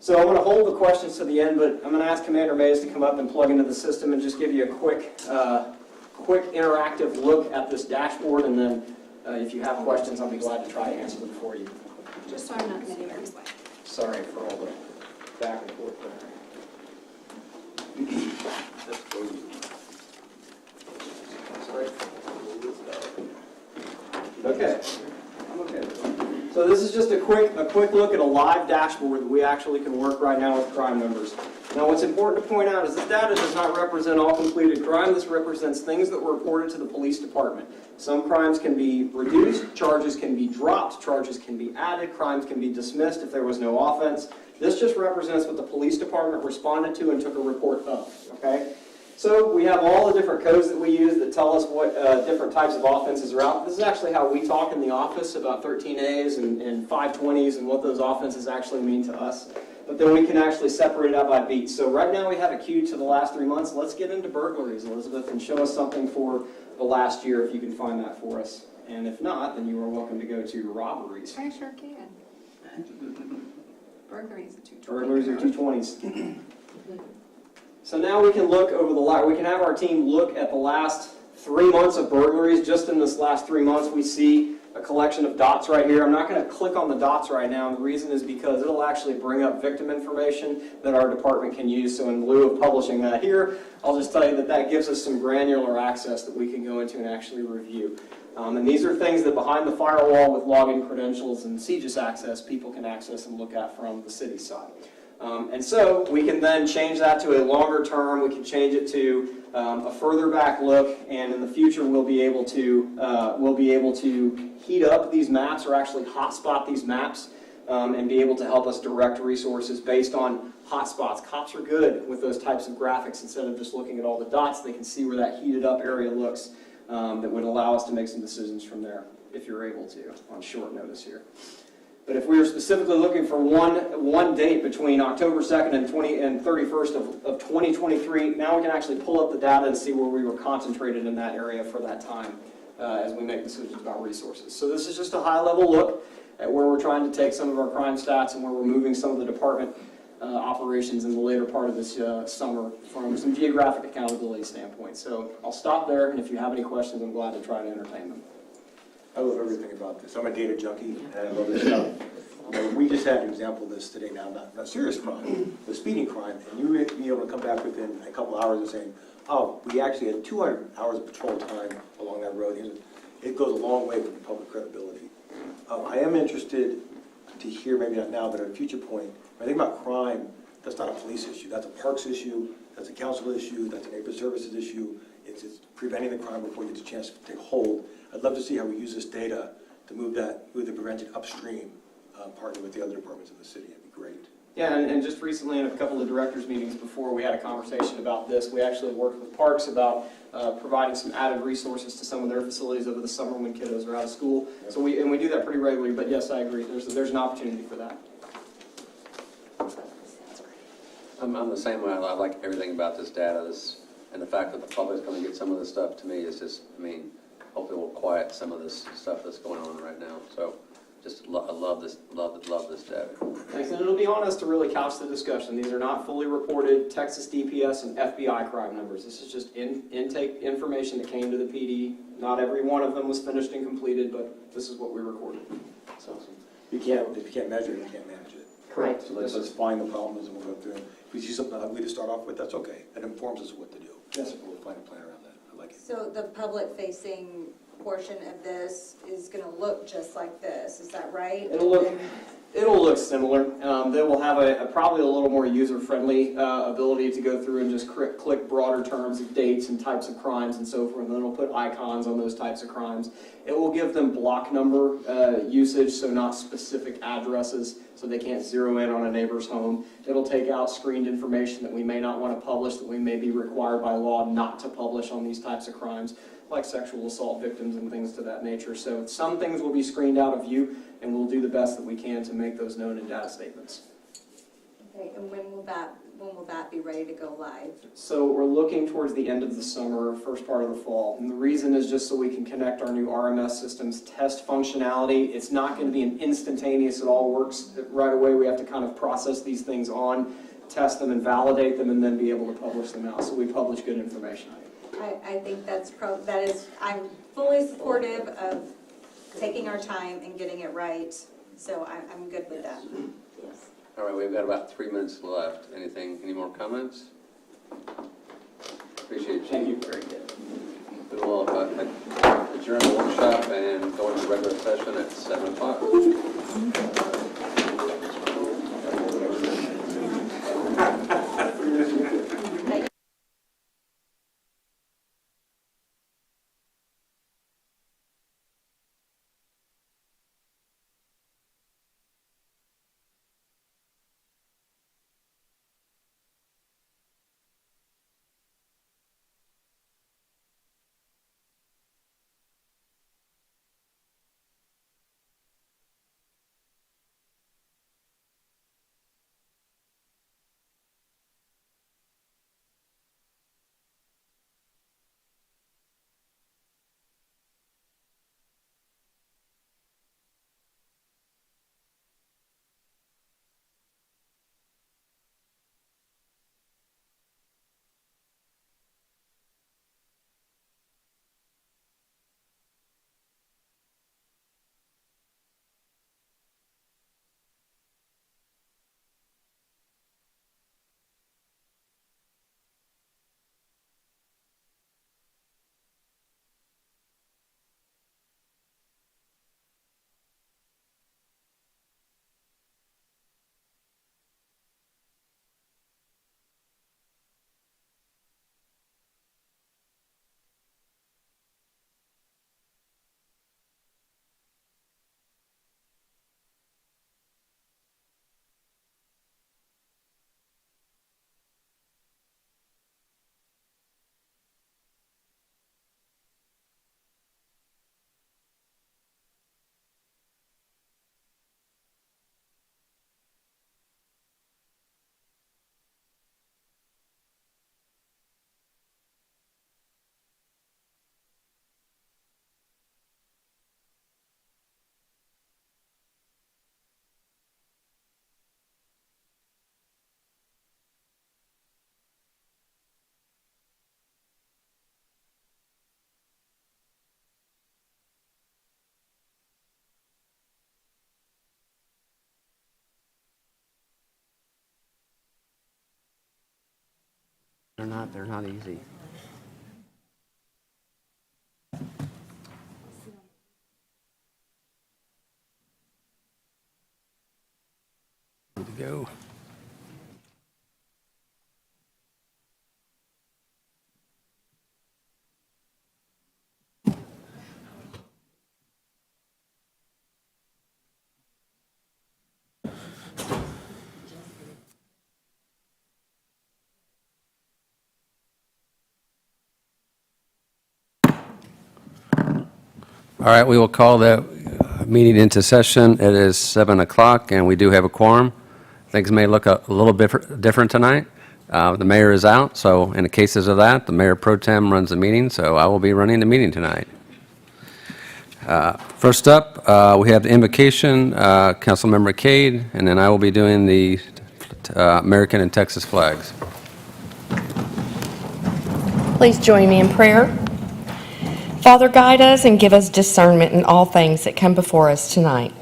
So I'm going to hold the questions to the end, but I'm going to ask Commander Mays to come up and plug into the system and just give you a quick interactive look at this dashboard, and then if you have questions, I'll be glad to try to answer them for you. Just so I'm not getting very slide. Sorry for all the back and forth there. Okay. I'm okay. So this is just a quick look at a live dashboard that we actually can work right now with crime numbers. Now what's important to point out is this data does not represent all completed crime. This represents things that were reported to the police department. Some crimes can be reduced, charges can be dropped, charges can be added, crimes can be dismissed if there was no offense. This just represents what the police department responded to and took a report of. Okay? So we have all the different codes that we use that tell us what different types of offenses are out. This is actually how we talk in the office about 13As and 520s and what those offenses actually mean to us. But then we can actually separate it out by beats. So right now we have a queue to the last 3 months. Let's get into burglaries, Elizabeth, and show us something for the last year if you can find that for us. And if not, then you are welcome to go to robberies. I sure can. Burglaries are 220. Burglaries are 220s. So now we can look over we can have our team look at the last 3 months of burglaries. Just in this last 3 months, we see a collection of dots right here. I'm not going to click on the dots right now, and the reason is because it'll actually bring up victim information that our department can use. So in lieu of publishing that here, I'll just tell you that that gives us some granular access that we can go into and actually review. And these are things that behind the firewall with login credentials and CGIS access, people can access and look at from the city side. And so we can then change that to a longer term. We can change it to a further back look, and in the future we'll be able to heat up these maps, or actually hotspot these maps, and be able to help us direct resources based on hotspots. Cops are good with those types of graphics. Instead of just looking at all the dots, they can see where that heated up area looks. That would allow us to make some decisions from there, if you're able to, on short notice here. But if we were specifically looking for one date between October 2nd and 31st of 2023, now we can actually pull up the data and see where we were concentrated in that area for that time as we make decisions about resources. So this is just a high-level look at where we're trying to take some of our crime stats and where we're moving some of the department operations in the later part of this summer from some geographic accountability standpoint. So I'll stop there, and if you have any questions, I'm glad to try to entertain them. I love everything about this. I'm a data junkie, and I love this stuff. You know, we just had an example of this today now, not serious crime, but speeding crime, and you would be able to come back within a couple hours and saying, oh, we actually had 200 hours of patrol time along that road. It goes a long way for public credibility. I am interested to hear, maybe not now, but at a future point, when I think about crime, that's not a police issue. That's a parks issue, that's a council issue, that's a neighborhood services issue. It's preventing the crime before it gets a chance to take hold. I'd love to see how we use this data to move the prevention upstream, partner with the other departments in the city. It'd be great. Yeah, and just recently in a couple of directors' meetings before, we had a conversation about this. We actually worked with Parks about providing some added resources to some of their facilities over the summer when kiddos are out of school. So we do that pretty regularly, but yes, I agree. There's an opportunity for that. I'm the same way. I like everything about this data, and the fact that the public's going to get some of this stuff, to me, is just, I mean, hopefully will quiet some of this stuff that's going on right now. So just I love this data. Thanks, and it'll be on us to really couch the discussion. These are not fully reported Texas DPS and FBI crime numbers. This is just intake information that came to the PD. Not every one of them was finished and completed, but this is what we recorded. So If you can't measure it, you can't manage it. correct. So let's find the problems and we'll go through them. If we see something ugly to start off with, that's okay. That informs us what to do. Yes, sir. We'll find a plan around that. I like it. So the public-facing portion of this is gonna look just like this, is that right? It'll look similar. They will have probably a little more user-friendly ability to go through and just click broader terms of dates and types of crimes and so forth, and then it'll put icons on those types of crimes. It will give them block number usage, so not specific addresses, so they can't zero in on a neighbor's home. It'll take out screened information that we may not want to publish, that we may be required by law not to publish on these types of crimes, like sexual assault victims and things to that nature. So some things will be screened out of view, and we'll do the best that we can to make those known in data statements. Okay, and when will that be ready to go live? So we're looking towards the end of the summer, first part of the fall. And the reason is just so we can connect our new RMS systems test functionality. It's not going to be an instantaneous, it all works right away. We have to kind of process these things on, test them and validate them, and then be able to publish them out. So we publish good information. I think I'm fully supportive of taking our time and getting it right, so I'm good with that. Yes. All right, we've got about 3 minutes left. Any more comments? Appreciate you. Thank you. Very good. We will adjourn the workshop and go into regular session at 7 o'clock. they're not easy. Good to go. All right, we will call that meeting into session. It is 7 o'clock, and we do have a quorum. Things may look a little different tonight. The mayor is out, so in the cases of that, the mayor pro tem runs the meeting, so I will be running the meeting tonight. First up, we have the invocation, Councilmember Cade, and then I will be doing the American and Texas flags. Please join me in prayer. Father, guide us and give us discernment in all things that come before us tonight.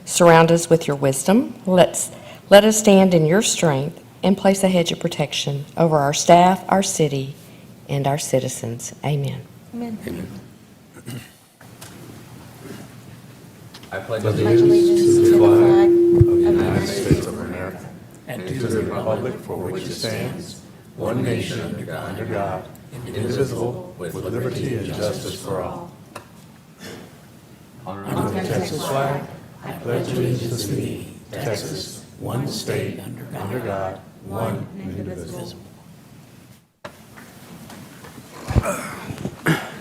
Surround us with your wisdom. Let us stand in your strength and place a hedge of protection over our staff, our city, and our citizens. Amen. Amen. Amen. I pledge allegiance to the flag of the United States of America and to the republic for which it stands, one nation under God, indivisible, with liberty and justice for all. Under the Texas flag, I pledge allegiance to thee, Texas, one state, under God, one indivisible.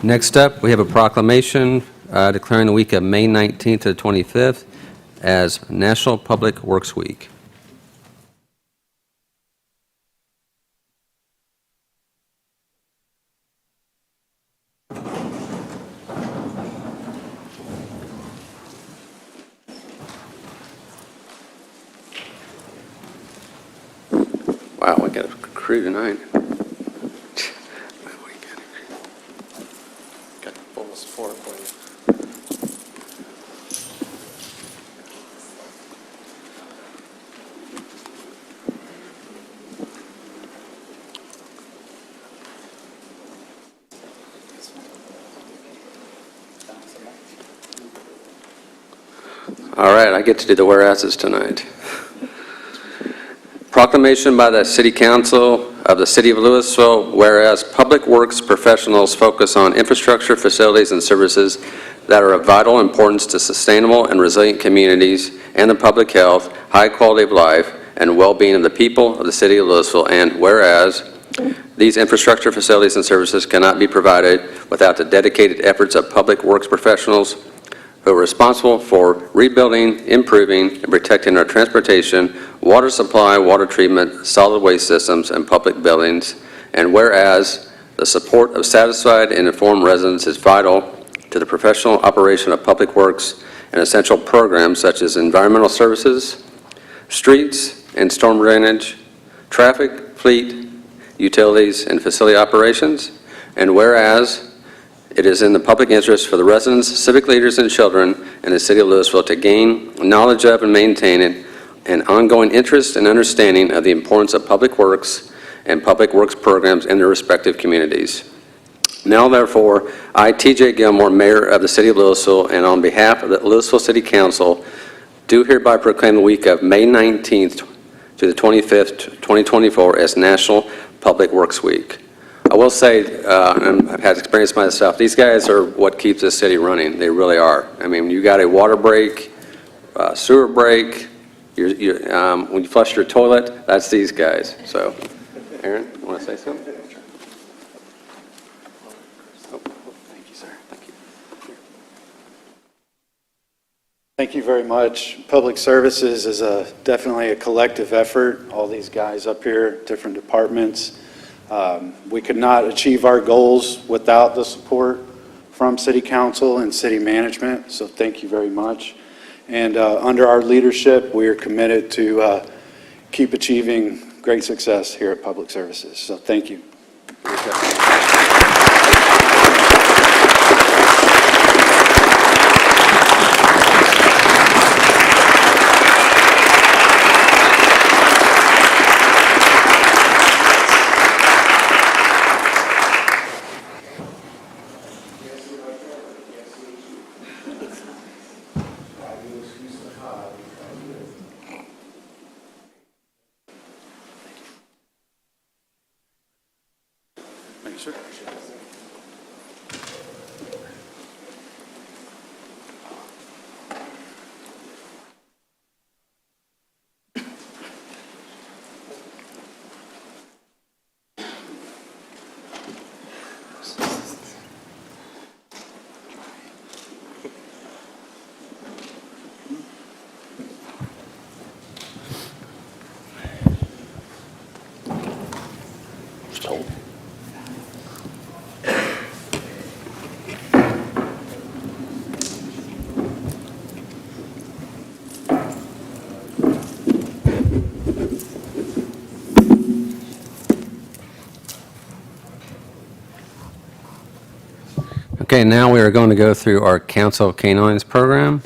Next up, we have a proclamation declaring the week of May 19th to the 25th as National Public Works Week. Wow, we got a crew tonight. Got full support for you. All right, I get to do the whereases tonight. Proclamation by the City Council of the City of Lewisville, whereas public works professionals focus on infrastructure, facilities, and services that are of vital importance to sustainable and resilient communities and the public health, high quality of life, and well-being of the people of the City of Lewisville, and whereas these infrastructure, facilities, and services cannot be provided without the dedicated efforts of public works professionals who are responsible for rebuilding, improving, and protecting our transportation, water supply, water treatment, solid waste systems, and public buildings. And whereas the support of satisfied and informed residents is vital to the professional operation of public works and essential programs such as environmental services, streets and storm drainage, traffic, fleet, utilities, and facility operations. And whereas it is in the public interest for the residents, civic leaders, and children in the City of Lewisville to gain knowledge of and maintain an ongoing interest and understanding of the importance of public works and public works programs in their respective communities. Now, therefore, I, T.J. Gilmore, Mayor of the City of Lewisville, and on behalf of the Lewisville City Council, do hereby proclaim the week of May 19th to the 25th, 2024 as National Public Works Week. I will say, and I've had experience myself, these guys are what keeps this city running. They really are. I mean, you got a water break, sewer break, when you flush your toilet, that's these guys. So, Aaron, you want to say something? Oh, thank you, sir. Thank you. Thank you very much. Public services is definitely a collective effort. All these guys up here, different departments. We could not achieve our goals without the support from City Council and City Management, so thank you very much. And under our leadership, we are committed to keep achieving great success here at Public Services, so thank you. Okay, now we are going to go through our Council Canines program.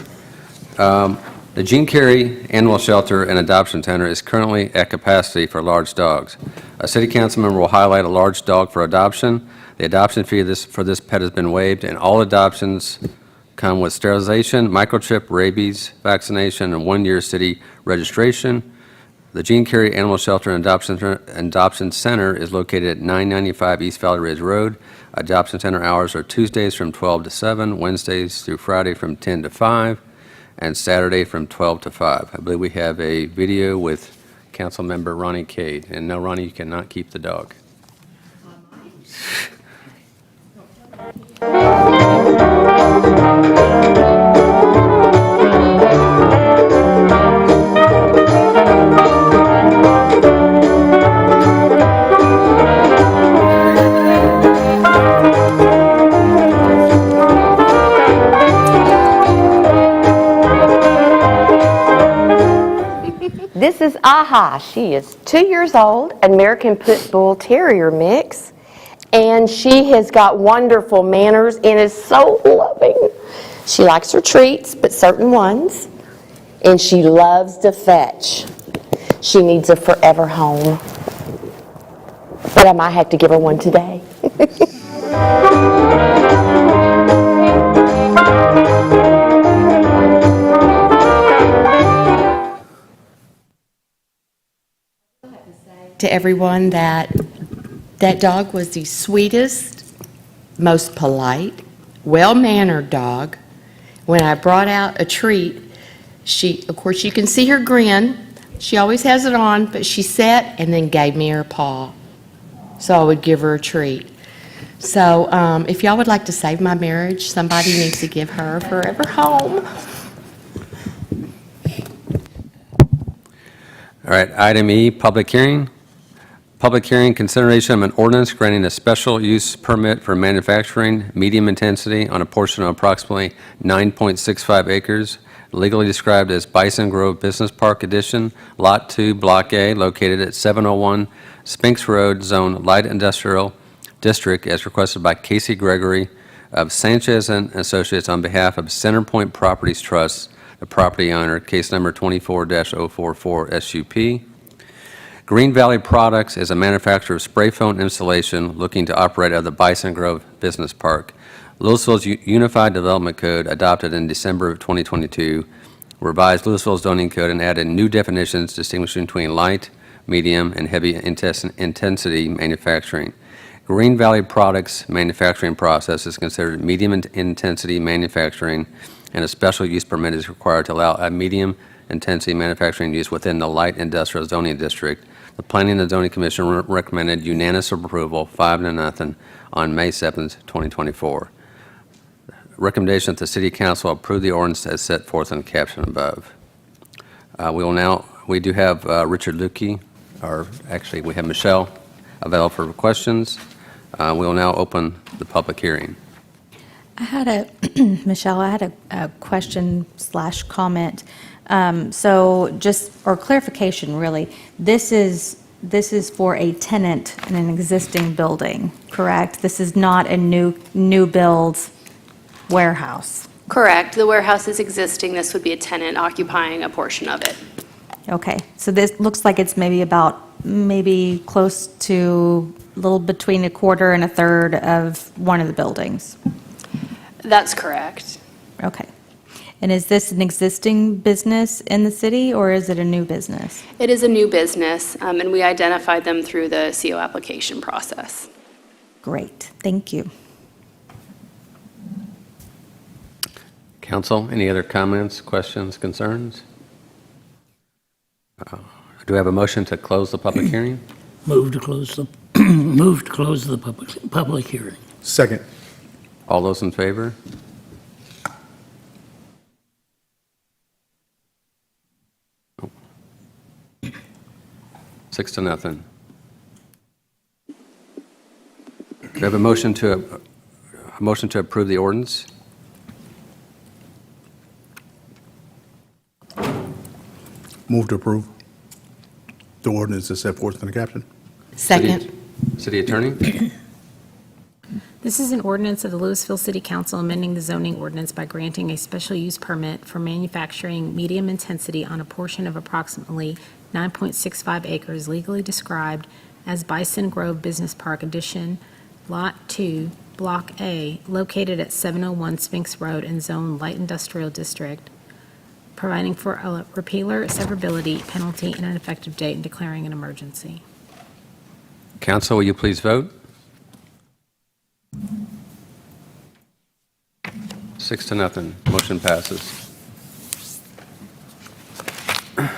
The Jean Carey Animal Shelter and Adoption Center is currently at capacity for large dogs. A city council member will highlight a large dog for adoption. The adoption fee for this pet has been waived, and all adoptions come with sterilization, microchip, rabies vaccination, and 1-year city registration. The Jean Carey Animal Shelter and Adoption Center is located at 995 East Valley Ridge Road. Adoption Center hours are Tuesdays from 12 to 7, Wednesdays through Friday from 10 to 5, and Saturday from 12 to 5. I believe we have a video with Councilmember Ronnie Cade. And no, Ronnie, you cannot keep the dog. This is Aha. She is 2 years old, American Pit Bull Terrier mix, and she has got wonderful manners and is so loving. She likes her treats, but certain ones, and she loves to fetch. She needs a forever home, but I might have to give her one today. To everyone that dog was the sweetest, most polite, well-mannered dog. When I brought out a treat, of course you can see her grin. She always has it on, but she sat and then gave me her paw. So I would give her a treat. So if y'all would like to save my marriage, somebody needs to give her a forever home. All right, item E, public hearing. Public hearing, consideration of an ordinance granting a special use permit for manufacturing medium intensity on a portion of approximately 9.65 acres, legally described as Bison Grove Business Park Edition, Lot 2, Block A, located at 701 Spinks Road, Zone Light Industrial District, as requested by Casey Gregory of Sanchez and Associates on behalf of Centerpoint Properties Trust, the property owner, case number 24-044 SUP. Green Valley Products is a manufacturer of spray foam installation looking to operate out of the Bison Grove Business Park. Lewisville's Unified Development Code, adopted in December of 2022, revised Lewisville's zoning code and added new definitions distinguishing between light, medium, and heavy intensity manufacturing. Green Valley Products manufacturing process is considered medium intensity manufacturing, and a special use permit is required to allow a medium intensity manufacturing use within the light industrial zoning district. The Planning and Zoning Commission recommended unanimous approval, 5-0, on May 7th, 2024. Recommendation that the City Council approve the ordinance as set forth in the caption above. We do have Richard Lukey, or actually we have Michelle available for questions. We will now open the public hearing. Michelle, I had a question/comment. So just, or clarification really, this is for a tenant in an existing building, correct? This is not a new build warehouse. Correct. The warehouse is existing. This would be a tenant occupying a portion of it. Okay, so this looks like it's maybe close to a little between a quarter and a third of one of the buildings. That's correct. Okay. And is this an existing business in the city, or is it a new business? It is a new business, and we identified them through the CO application process. Great, thank you. Council, any other comments, questions, concerns? Do we have a motion to close the public hearing? Move to close the, move to close the public hearing. Second. All those in favor? Oh. 6-0. Do we have a motion to approve the ordinance? Move to approve the ordinance as set forth in the caption. Second. City Attorney? This is an ordinance of the Lewisville City Council amending the zoning ordinance by granting a special use permit for manufacturing medium intensity on a portion of approximately 9.65 acres legally described as Bison Grove Business Park Addition, Lot 2, Block A, located at 701 Spinks Road in Zone Light Industrial District, providing for a repealer, severability, penalty, and an effective date, and declaring an emergency. Council, will you please vote? 6-0. Motion passes.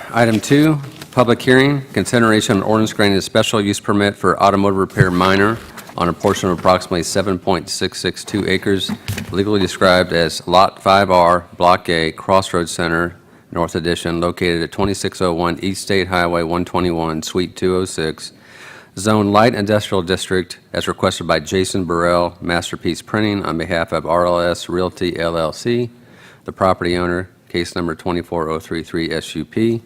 Item 2, public hearing, consideration of an ordinance granting a special use permit for automotive repair minor on a portion of approximately 7.662 acres, legally described as Lot 5R, Block A, Crossroads Center, North Addition, located at 2601 East State Highway 121, Suite 206, Zone Light Industrial District, as requested by Jason Burrell, Masterpiece Printing, on behalf of RLS Realty LLC, the property owner, case number 24033 SUP.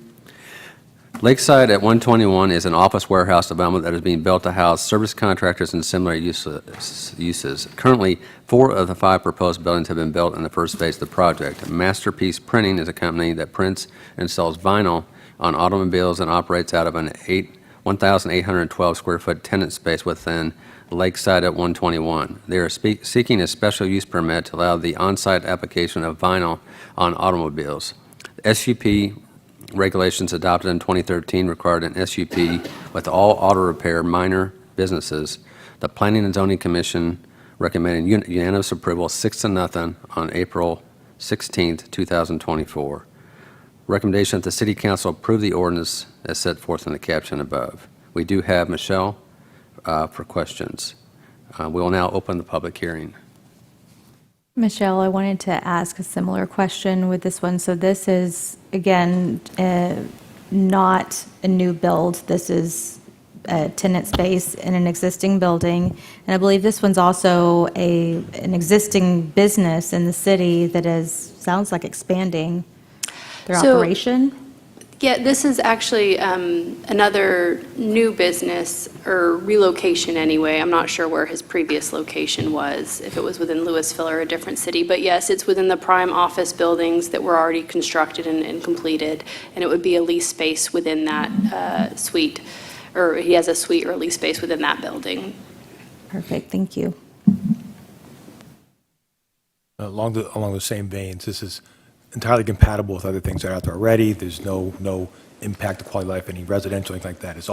Lakeside at 121 is an office warehouse development that is being built to house service contractors and similar uses. Currently, 4 of the 5 proposed buildings have been built in the first phase of the project. Masterpiece Printing is a company that prints and sells vinyl on automobiles and operates out of an 1,812 square foot tenant space within Lakeside at 121. They are seeking a special use permit to allow the on-site application of vinyl on automobiles. The SUP regulations adopted in 2013 required an SUP with all auto repair minor businesses. The Planning and Zoning Commission recommended unanimous approval 6-0 on April 16, 2024. Recommendation that the City Council approve the ordinance as set forth in the caption above. We do have Michelle for questions. We will now open the public hearing. Michelle, I wanted to ask a similar question with this one. So this is, again, not a new build. This is a tenant space in an existing building. And I believe this one's also an existing business in the city that sounds like expanding their operation. Yeah, this is actually another new business, or relocation anyway. I'm not sure where his previous location was, if it was within Lewisville or a different city. But yes, it's within the prime office buildings that were already constructed and completed. And it would be a lease space within that suite, or he has a suite or a lease space within that building. Perfect, thank you. Along the same veins, this is entirely compatible with other things that are out there already. There's no impact to quality of life, any residential, anything like that. It's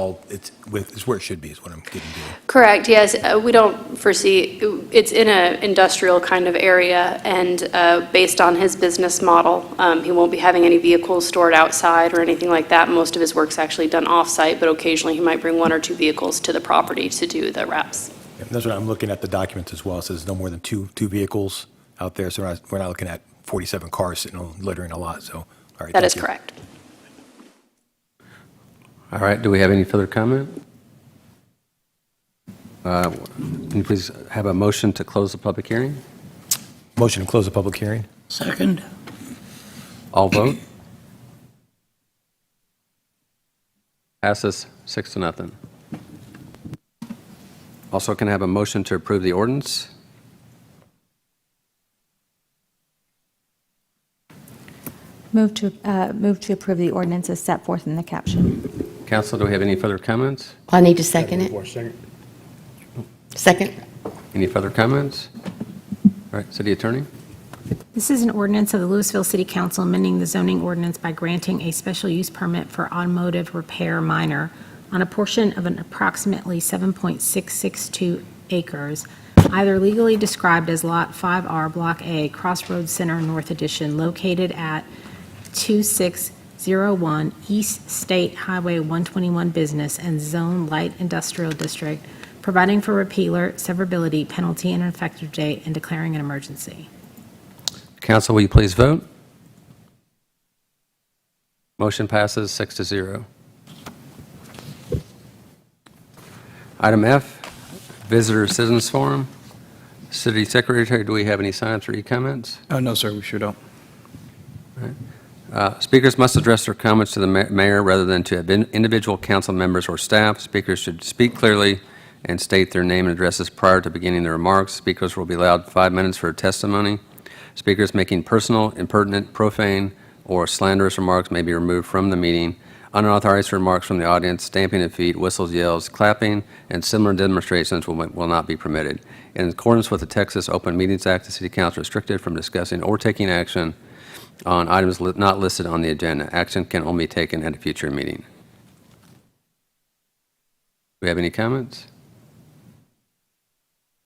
where it should be, is what I'm getting to. Correct, yes. We don't foresee, it's in an industrial kind of area, and based on his business model, he won't be having any vehicles stored outside or anything like that. Most of his work's actually done off-site, but occasionally he might bring 1 or 2 vehicles to the property to do the reps. Yeah, that's what I'm looking at the documents as well. It says no more than two vehicles out there, so we're not looking at 47 cars sitting littering a lot, so, all right. That is correct. All right, do we have any further comment? Can you please have a motion to close the public hearing? Motion to close the public hearing. Second. All vote. Passes 6-0. Also, can I have a motion to approve the ordinance? Move to approve the ordinance as set forth in the caption. Council, do we have any further comments? I need to second it. Second. Any further comments? All right, City Attorney? This is an ordinance of the Lewisville City Council amending the zoning ordinance by granting a special use permit for automotive repair minor on a portion of an approximately 7.662 acres, either legally described as Lot 5R, Block A, Crossroads Center North Edition, located at 2601 East State Highway 121 Business and Zone Light Industrial District, providing for repealer, severability, penalty, and effective date, and declaring an emergency. Council, will you please vote? Motion passes 6-0. Item F, Visitor Citizens Forum. City Secretary, do we have any sign-ups or e-comments? No, sir, we sure don't. Speakers must address their comments to the mayor rather than to individual council members or staff. Speakers should speak clearly and state their name and addresses prior to beginning their remarks. Speakers will be allowed 5 minutes for testimony. Speakers making personal, impertinent, profane, or slanderous remarks may be removed from the meeting. Unauthorized remarks from the audience, stamping of feet, whistles, yells, clapping, and similar demonstrations will not be permitted. In accordance with the Texas Open Meetings Act, the City Council is restricted from discussing or taking action on items not listed on the agenda. Action can only be taken at a future meeting. Do we have any comments?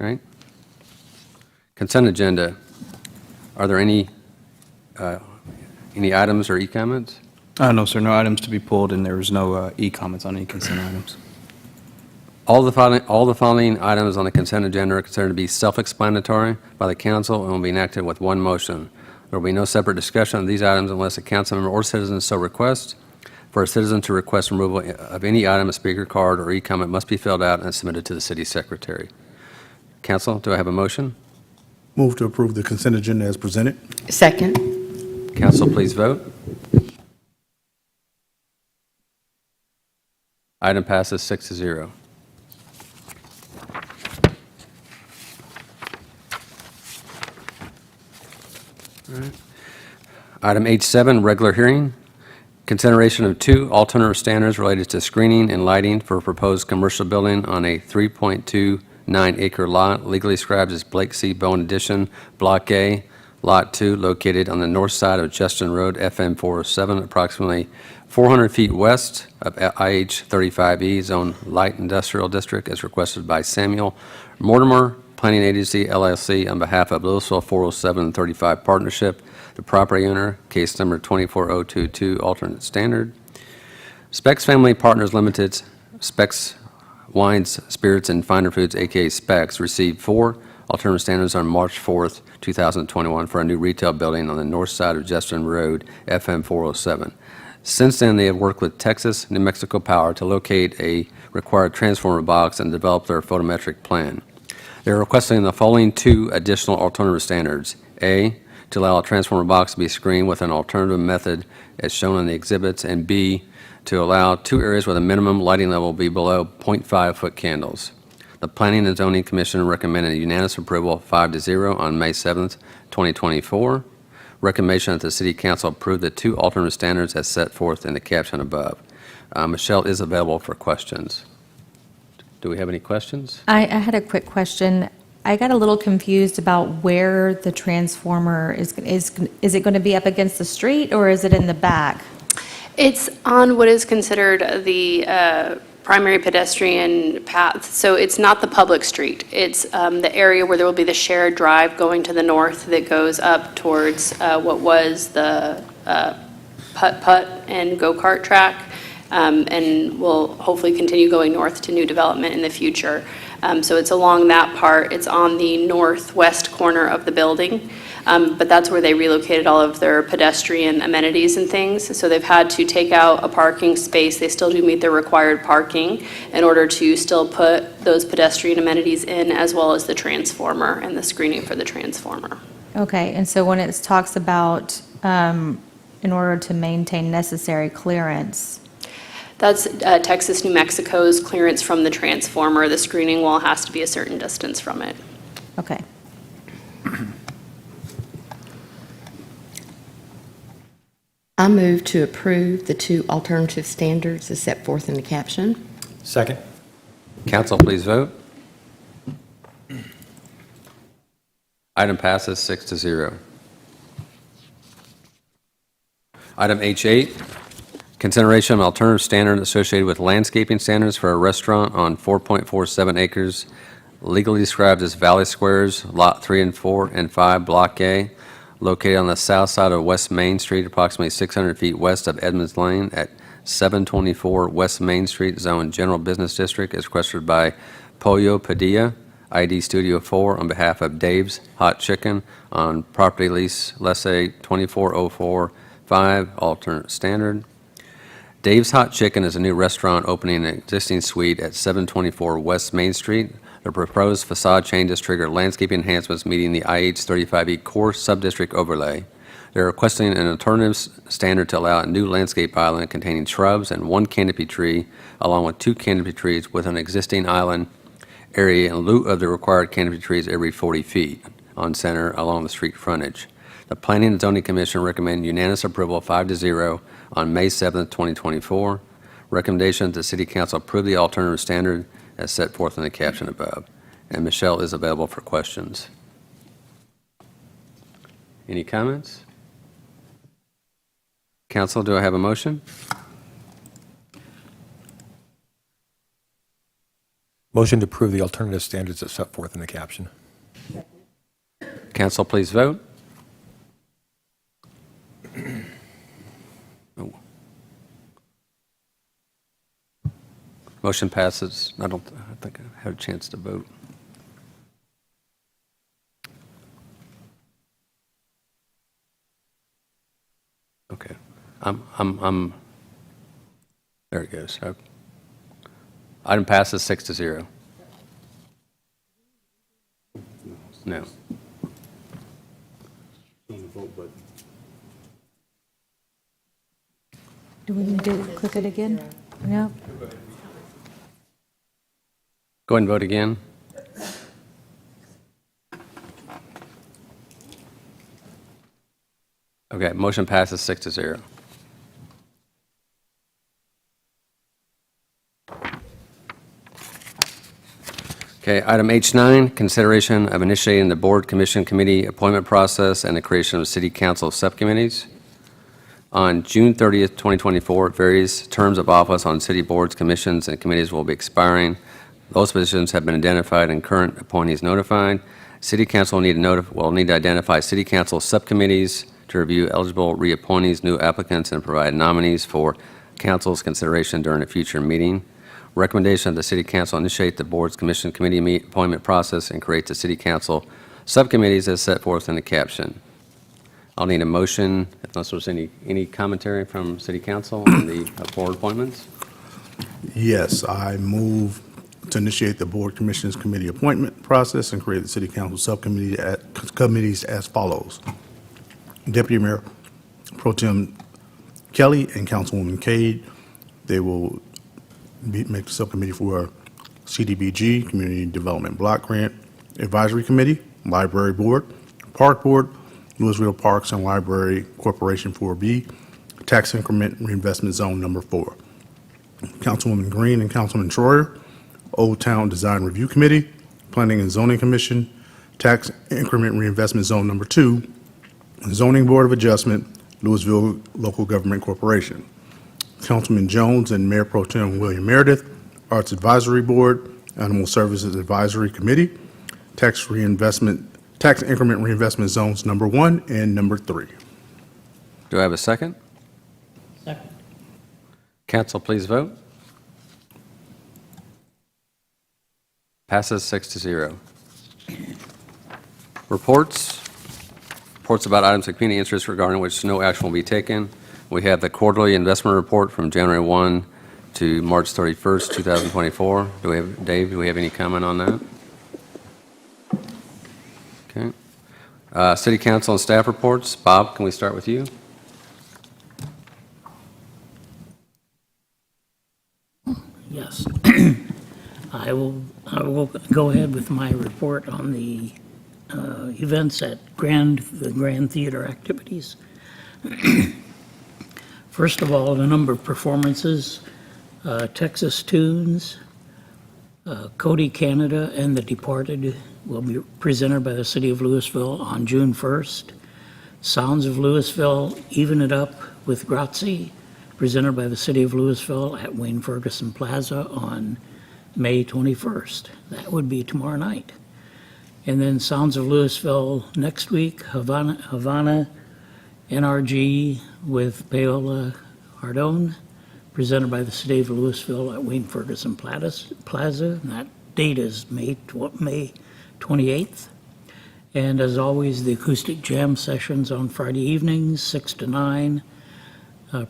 All right. Consent agenda. Are there any items or e-comments? No, sir, no items to be pulled, and there was no e-comments on any consent items. All the following items on the consent agenda are considered to be self-explanatory by the council and will be enacted with one motion. There will be no separate discussion of these items unless a council member or citizen so requests. For a citizen to request removal of any item, a speaker card or e-comment must be filled out and submitted to the city secretary. Council, do I have a motion? Move to approve the consent agenda as presented. Second. Council, please vote. Item passes 6-0. All right. Item H7, regular hearing. Consideration of 2 alternative standards related to screening and lighting for a proposed commercial building on a 3.29-acre lot legally described as Blake C. Bone Addition, Block A, Lot 2, located on the north side of Justin Road, FM 407, approximately 400 feet west of IH 35E, Zone Light Industrial District, as requested by Samuel Mortimer, Planning Agency, LLC, on behalf of Lewisville 407-35 Partnership, the property owner, case number 24022, alternate standard. Specs Family Partners Limited, Specs Wines, Spirits, and Finer Foods, a.k.a. Specs, received 4 alternative standards on March 4th, 2021 for a new retail building on the north side of Justin Road, FM 407. Since then, they have worked with Texas, New Mexico Power to locate a required transformer box and develop their photometric plan. They're requesting the following 2 additional alternative standards. A, to allow a transformer box to be screened with an alternative method as shown on the exhibits, and B, to allow 2 areas where the minimum lighting level be below 0.5-foot candles. The Planning and Zoning Commission recommended unanimous approval 5-0 on May 7th, 2024. Recommendation that the City Council approve the 2 alternative standards as set forth in the caption above. Michelle is available for questions. Do we have any questions? I had a quick question. I got a little confused about where the transformer is it going to be up against the street, or is it in the back? It's on what is considered the primary pedestrian path, so it's not the public street. It's the area where there will be the shared drive going to the north that goes up towards what was the putt-putt and go-kart track, and will hopefully continue going north to new development in the future. So it's along that part. It's on the northwest corner of the building, but that's where they relocated all of their pedestrian amenities and things. So they've had to take out a parking space. They still do meet their required parking in order to still put those pedestrian amenities in, as well as the transformer and the screening for the transformer. Okay, and so when it talks about in order to maintain necessary clearance, That's Texas, New Mexico's clearance from the transformer. The screening wall has to be a certain distance from it. okay. I move to approve the 2 alternative standards as set forth in the caption. Second. Council, please vote. Item passes 6-0. Item H8, consideration of an alternative standard associated with landscaping standards for a restaurant on 4.47 acres legally described as Valley Squares, Lot 3 and 4 and 5, Block A, located on the south side of West Main Street, approximately 600 feet west of Edmonds Lane at 724 West Main Street, Zone General Business District, as requested by Pollo Padilla, ID Studio 4, on behalf of Dave's Hot Chicken on property lease, Lessee 24045, alternate standard. Dave's Hot Chicken is a new restaurant opening an existing suite at 724 West Main Street. The proposed facade changes trigger landscaping enhancements meeting the IH 35E core subdistrict overlay. They're requesting an alternative standard to allow a new landscape island containing shrubs and one canopy tree, along with 2 canopy trees with an existing island area in lieu of the required canopy trees every 40 feet on center along the street frontage. The Planning and Zoning Commission recommend unanimous approval 5-0 on May 7th, 2024. Recommendation that the City Council approve the alternative standard as set forth in the caption above. And Michelle is available for questions. Any comments? Council, do I have a motion? Motion to approve the alternative standards as set forth in the caption. Council, please vote. Motion passes. I think I had a chance to vote. Okay. There it goes. Item passes 6-0. No. Do we need to click it again? No? Go ahead and vote again. Okay, motion passes 6-0. Okay, item H9, consideration of initiating the Board Commission Committee appointment process and the creation of City Council subcommittees. On June 30th, 2024, various terms of office on city boards, commissions, and committees will be expiring. Those positions have been identified and current appointees notified. City Council will need to identify City Council subcommittees to review eligible reappointees, new applicants, and provide nominees for Council's consideration during a future meeting. Recommendation of the City Council initiate the Board's Commission Committee appointment process and create the City Council subcommittees as set forth in the caption. I'll need a motion, unless there's any commentary from City Council on the board appointments. Yes, I move to initiate the Board Commissioners Committee appointment process and create the City Council subcommittees as follows. Deputy Mayor Pro Tem Kelly and Councilwoman Cade, they will make the subcommittee for CDBG, Community Development Block Grant Advisory Committee, Library Board, Park Board, Lewisville Parks and Library Corporation 4B, Tax Increment Reinvestment Zone Number 4. Councilwoman Green and Councilman Troyer, Old Town Design Review Committee, Planning and Zoning Commission, Tax Increment Reinvestment Zone Number 2, Zoning Board of Adjustment, Lewisville Local Government Corporation. Councilman Jones and Mayor Pro Tem William Meredith, Arts Advisory Board, Animal Services Advisory Committee, Tax Increment Reinvestment Zones Number 1 and Number 3. Do I have a second? Second. Council, please vote. Passes 6-0. Reports. Reports about items of community interest regarding which no action will be taken. We have the quarterly investment report from January 1 to March 31st, 2024. Dave, do we have any comment on that? Okay. City Council and staff reports. Bob, can we start with you? Yes. I will go ahead with my report on the events at the Grand Theater activities. First of all, the number of performances, Texas Tunes, Cody Canada, and The Departed will be presented by the City of Lewisville on June 1st. Sounds of Lewisville, Even It Up with Grazie, presented by the City of Lewisville at Wayne Ferguson Plaza on May 21st. That would be tomorrow night. And then Sounds of Lewisville next week, Havana NRG with Paola Ardone, presented by the City of Lewisville at Wayne Ferguson Plaza. And that date is May 28th. And as always, the acoustic jam sessions on Friday evenings, 6 to 9,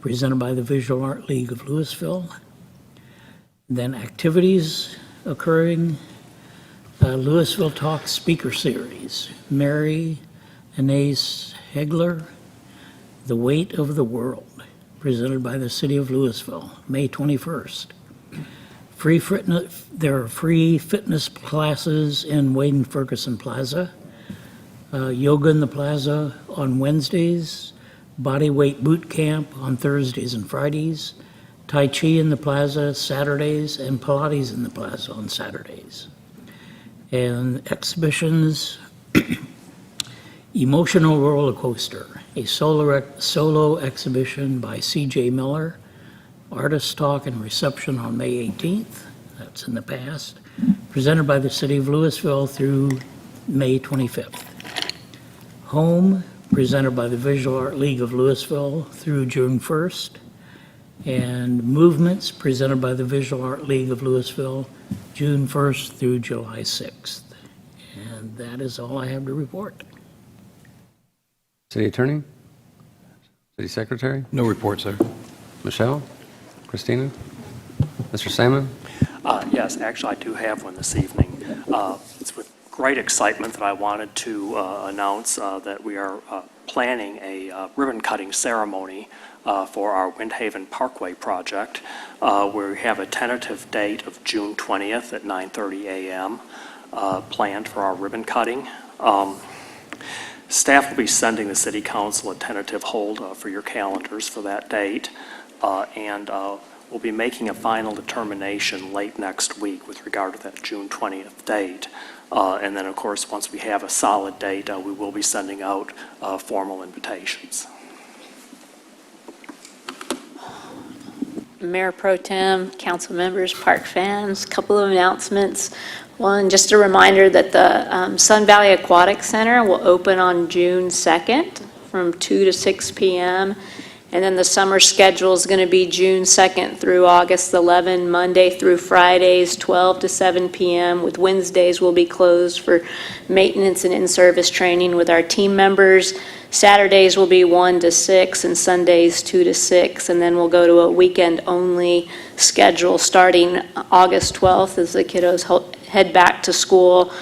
presented by the Visual Art League of Lewisville. Then activities occurring, Lewisville Talk Speaker Series, Mary Anais Hegler, The Weight of the World, presented by the City of Lewisville, May 21st. There are free fitness classes in Wayne Ferguson Plaza, yoga in the plaza on Wednesdays, body weight boot camp on Thursdays and Fridays, Tai Chi in the plaza Saturdays, and Pilates in the plaza on Saturdays. And exhibitions, Emotional Roller Coaster, a solo exhibition by C.J. Miller, Artist Talk and Reception on May 18th, that's in the past, presented by the City of Lewisville through May 25th. Home, presented by the Visual Art League of Lewisville through June 1st. And Movements, presented by the Visual Art League of Lewisville, June 1st through July 6th. And that is all I have to report. City Attorney? City Secretary? No report, sir. Michelle? Christina? Mr. Salmon? Yes, actually, I do have one this evening. It's with great excitement that I wanted to announce that we are planning a ribbon-cutting ceremony for our Windhaven Parkway project, where we have a tentative date of June 20th at 9:30 a.m. Planned for our ribbon cutting. Staff will be sending the City Council a tentative hold for your calendars for that date, and we'll be making a final determination late next week with regard to that June 20th date. And then, of course, once we have a solid date, we will be sending out formal invitations. Mayor Pro Tem, council members, park fans, a couple of announcements. One, just a reminder that the Sun Valley Aquatic Center will open on June 2nd from 2 to 6 p.m. And then the summer schedule is going to be June 2nd through August 11, Monday through Fridays, 12 to 7 p.m., with Wednesdays will be closed for maintenance and in-service training with our team members. Saturdays will be 1 to 6 and Sundays 2 to 6, and then we'll go to a weekend-only schedule starting August 12th as the kiddos head back to school.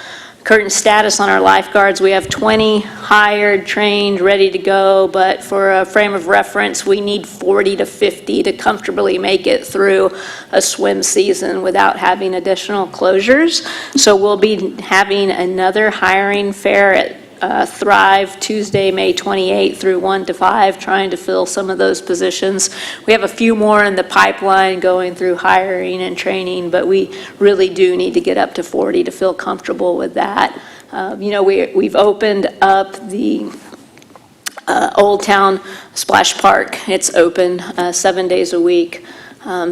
Current status on our lifeguards, we have 20 hired, trained, ready to go, but for a frame of reference, we need 40 to 50 to comfortably make it through a swim season without having additional closures. So we'll be having another hiring fair at Thrive Tuesday, May 28th through 1 to 5, trying to fill some of those positions. We have a few more in the pipeline going through hiring and training, but we really do need to get up to 40 to feel comfortable with that. We've opened up the Old Town Splash Park. It's open 7 days a week,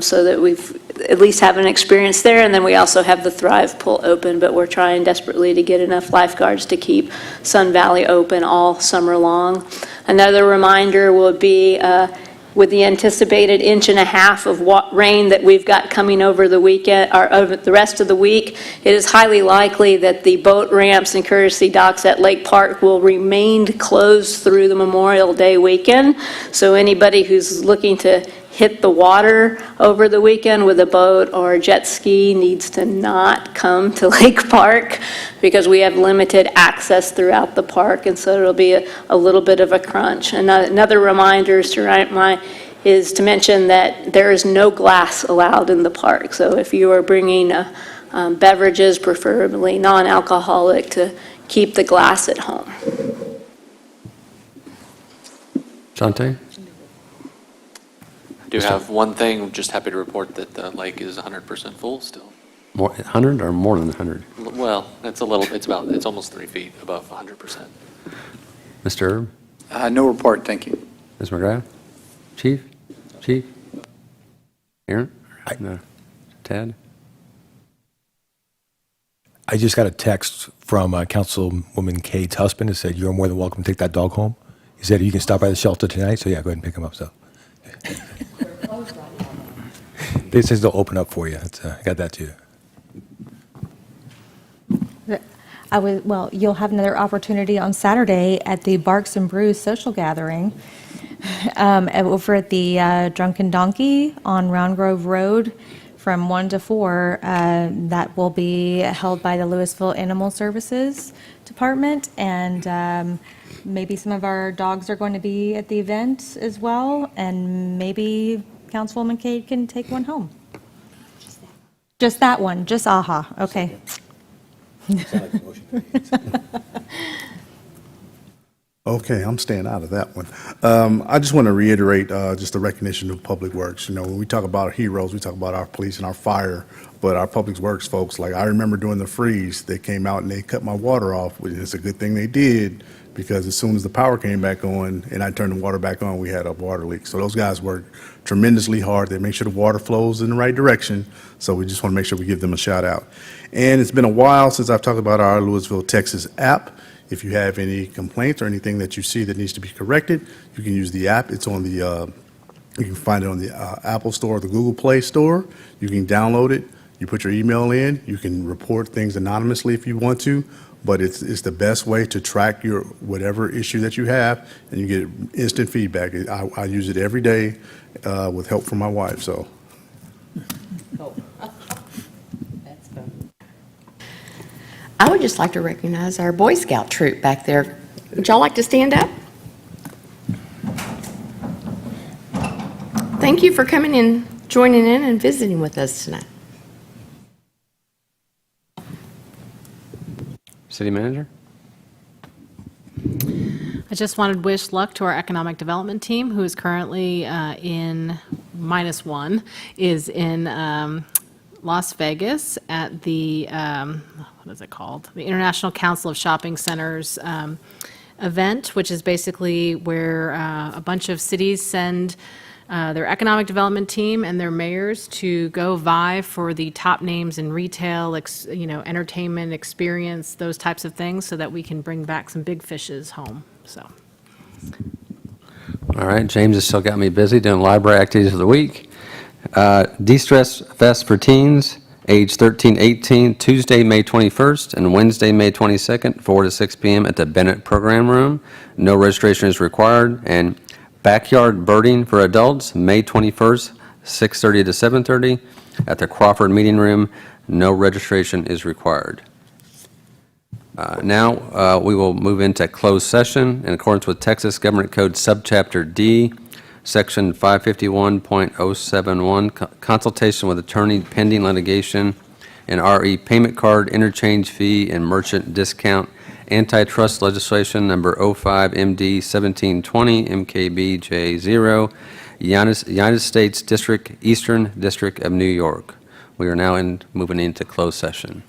so that we've at least have an experience there. And then we also have the Thrive Pool open, but we're trying desperately to get enough lifeguards to keep Sun Valley open all summer long. Another reminder will be with the anticipated 1.5 inches of rain that we've got coming over the weekend, or over the rest of the week, it is highly likely that the boat ramps and courtesy docks at Lake Park will remain closed through the Memorial Day weekend. So anybody who's looking to hit the water over the weekend with a boat or a jet ski needs to not come to Lake Park, because we have limited access throughout the park, and so it'll be a little bit of a crunch. And another reminder is to mention that there is no glass allowed in the park. So if you are bringing beverages, preferably non-alcoholic, to keep the glass at home. Shante? I do have one thing, just happy to report that the lake is 100% full still. More, 100 or more than 100? Well, it's almost 3 feet above 100%. Mr. Erb? No report, thank you. Ms. McGrath? Chief? Aaron? No. Ted? I just got a text from Councilwoman Kate's husband that said, you're more than welcome to take that dog home. He said, you can stop by the shelter tonight, so yeah, go ahead and pick him up. So they says they'll open up for you. I got that too. Well, you'll have another opportunity on Saturday at the Barks and Brews social gathering over at the Drunken Donkey on Round Grove Road from 1 to 4. That will be held by the Lewisville Animal Services Department, and maybe some of our dogs are going to be at the event as well, and maybe Councilwoman Cade can take one home. Just that one, just AHA, okay. Okay, I'm staying out of that one. I just want to reiterate just the recognition of public works. You know, when we talk about our heroes, we talk about our police and our fire, but our public works folks, like I remember during the freeze, they came out and they cut my water off, which is a good thing they did, because as soon as the power came back on and I turned the water back on, we had a water leak. So those guys worked tremendously hard. They make sure the water flows in the right direction. So we just want to make sure we give them a shout out. And it's been a while since I've talked about our Lewisville, Texas app. If you have any complaints or anything that you see that needs to be corrected, you can use the app. It's on the, you can find it on the Apple Store or the Google Play Store. You can download it. You put your email in. You can report things anonymously if you want to, but it's the best way to track your whatever issue that you have, and you get instant feedback. I use it every day with help from my wife, so. I would just like to recognize our Boy Scout troop back there. Would y'all like to stand up? Thank you for coming in, joining in, and visiting with us tonight. City Manager? I just wanted to wish luck to our economic development team, who is currently in -1, is in Las Vegas at the, what is it called? The International Council of Shopping Centers event, which is basically where a bunch of cities send their economic development team and their mayors to go vie for the top names in retail, entertainment, experience, those types of things, so that we can bring back some big fishes home, so. All right, James has still got me busy doing library activities of the week. De-Stress Fest for teens, age 13-18, Tuesday, May 21st, and Wednesday, May 22nd, 4 to 6 p.m. at the Bennett Program Room. No registration is required. And Backyard Birding for adults, May 21st, 6:30 to 7:30 at the Crawford Meeting Room. No registration is required. Now we will move into closed session in accordance with Texas Government Code Subchapter D, Section 551.071, consultation with attorney pending litigation, and RE payment card, interchange fee, and merchant discount, antitrust legislation number 05 MD 1720 MKBJ0, United States District, Eastern District of New York. We are now moving into closed session.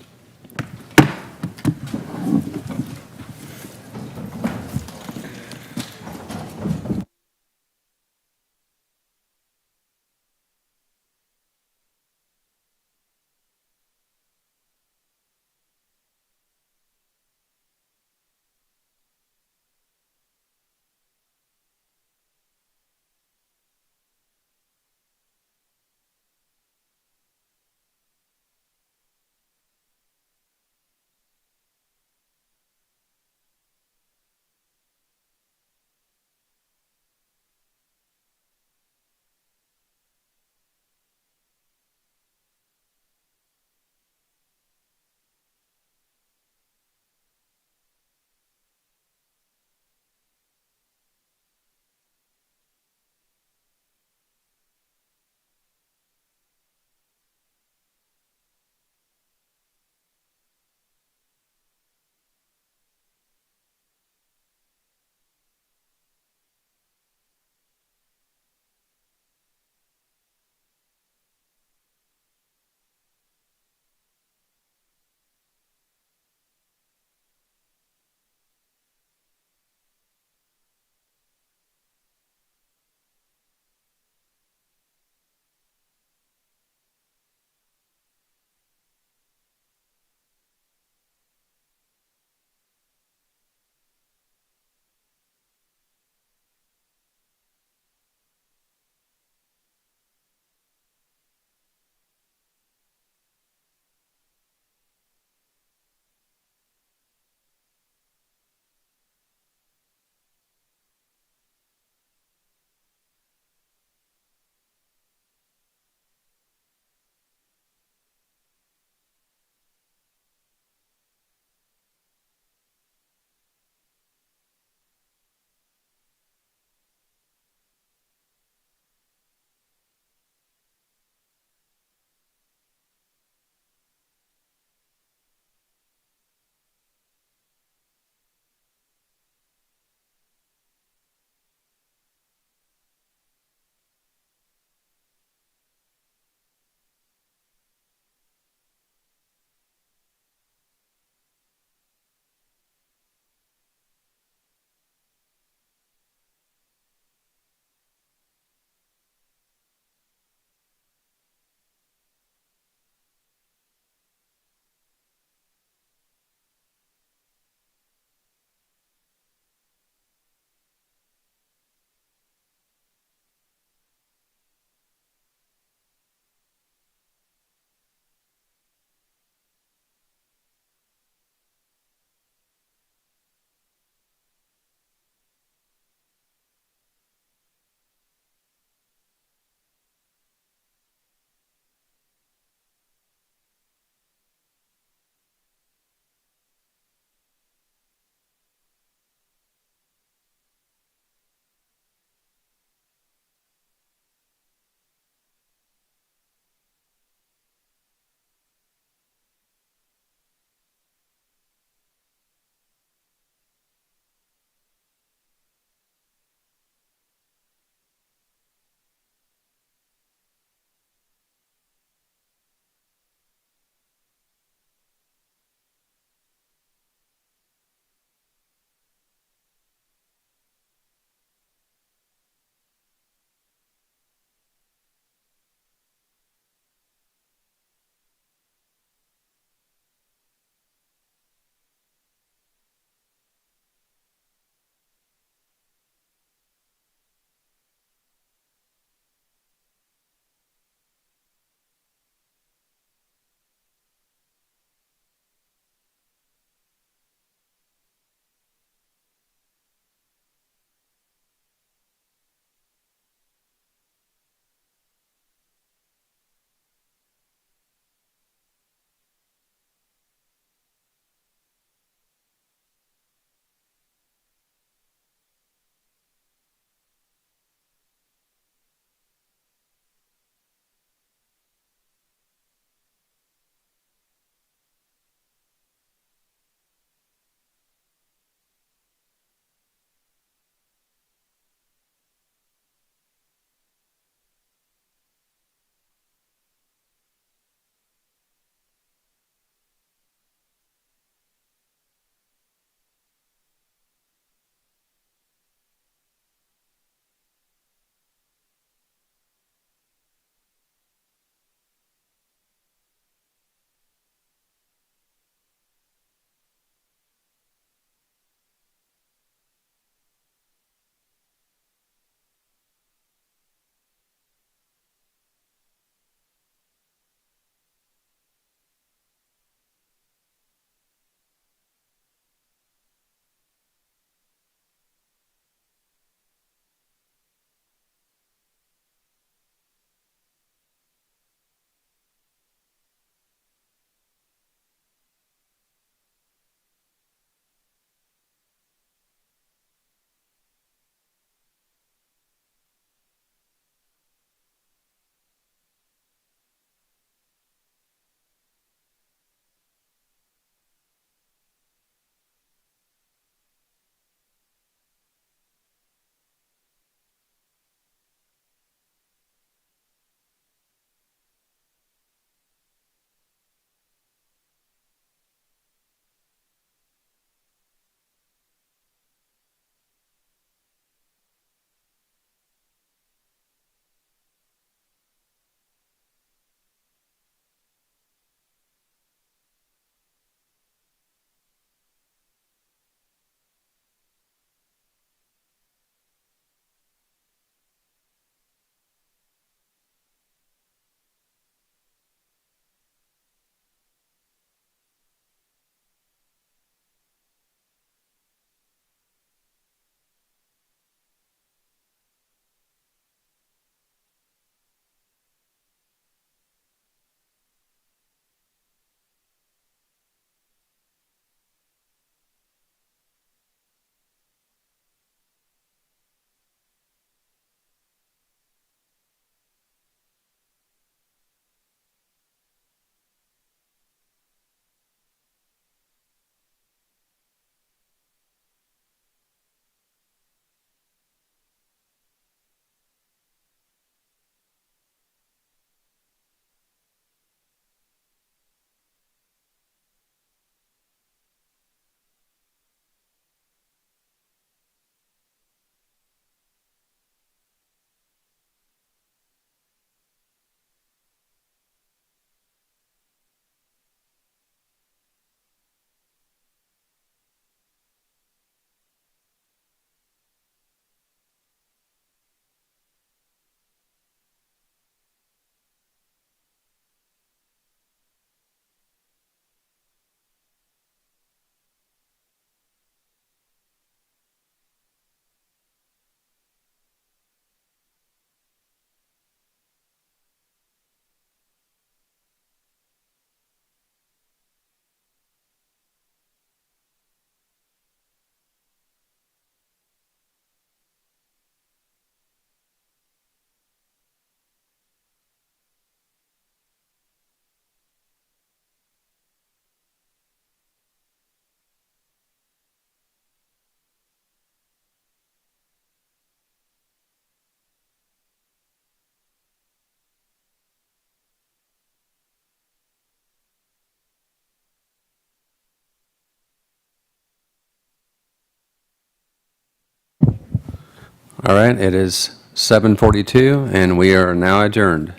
All right, it is 7:42, and we are now adjourned.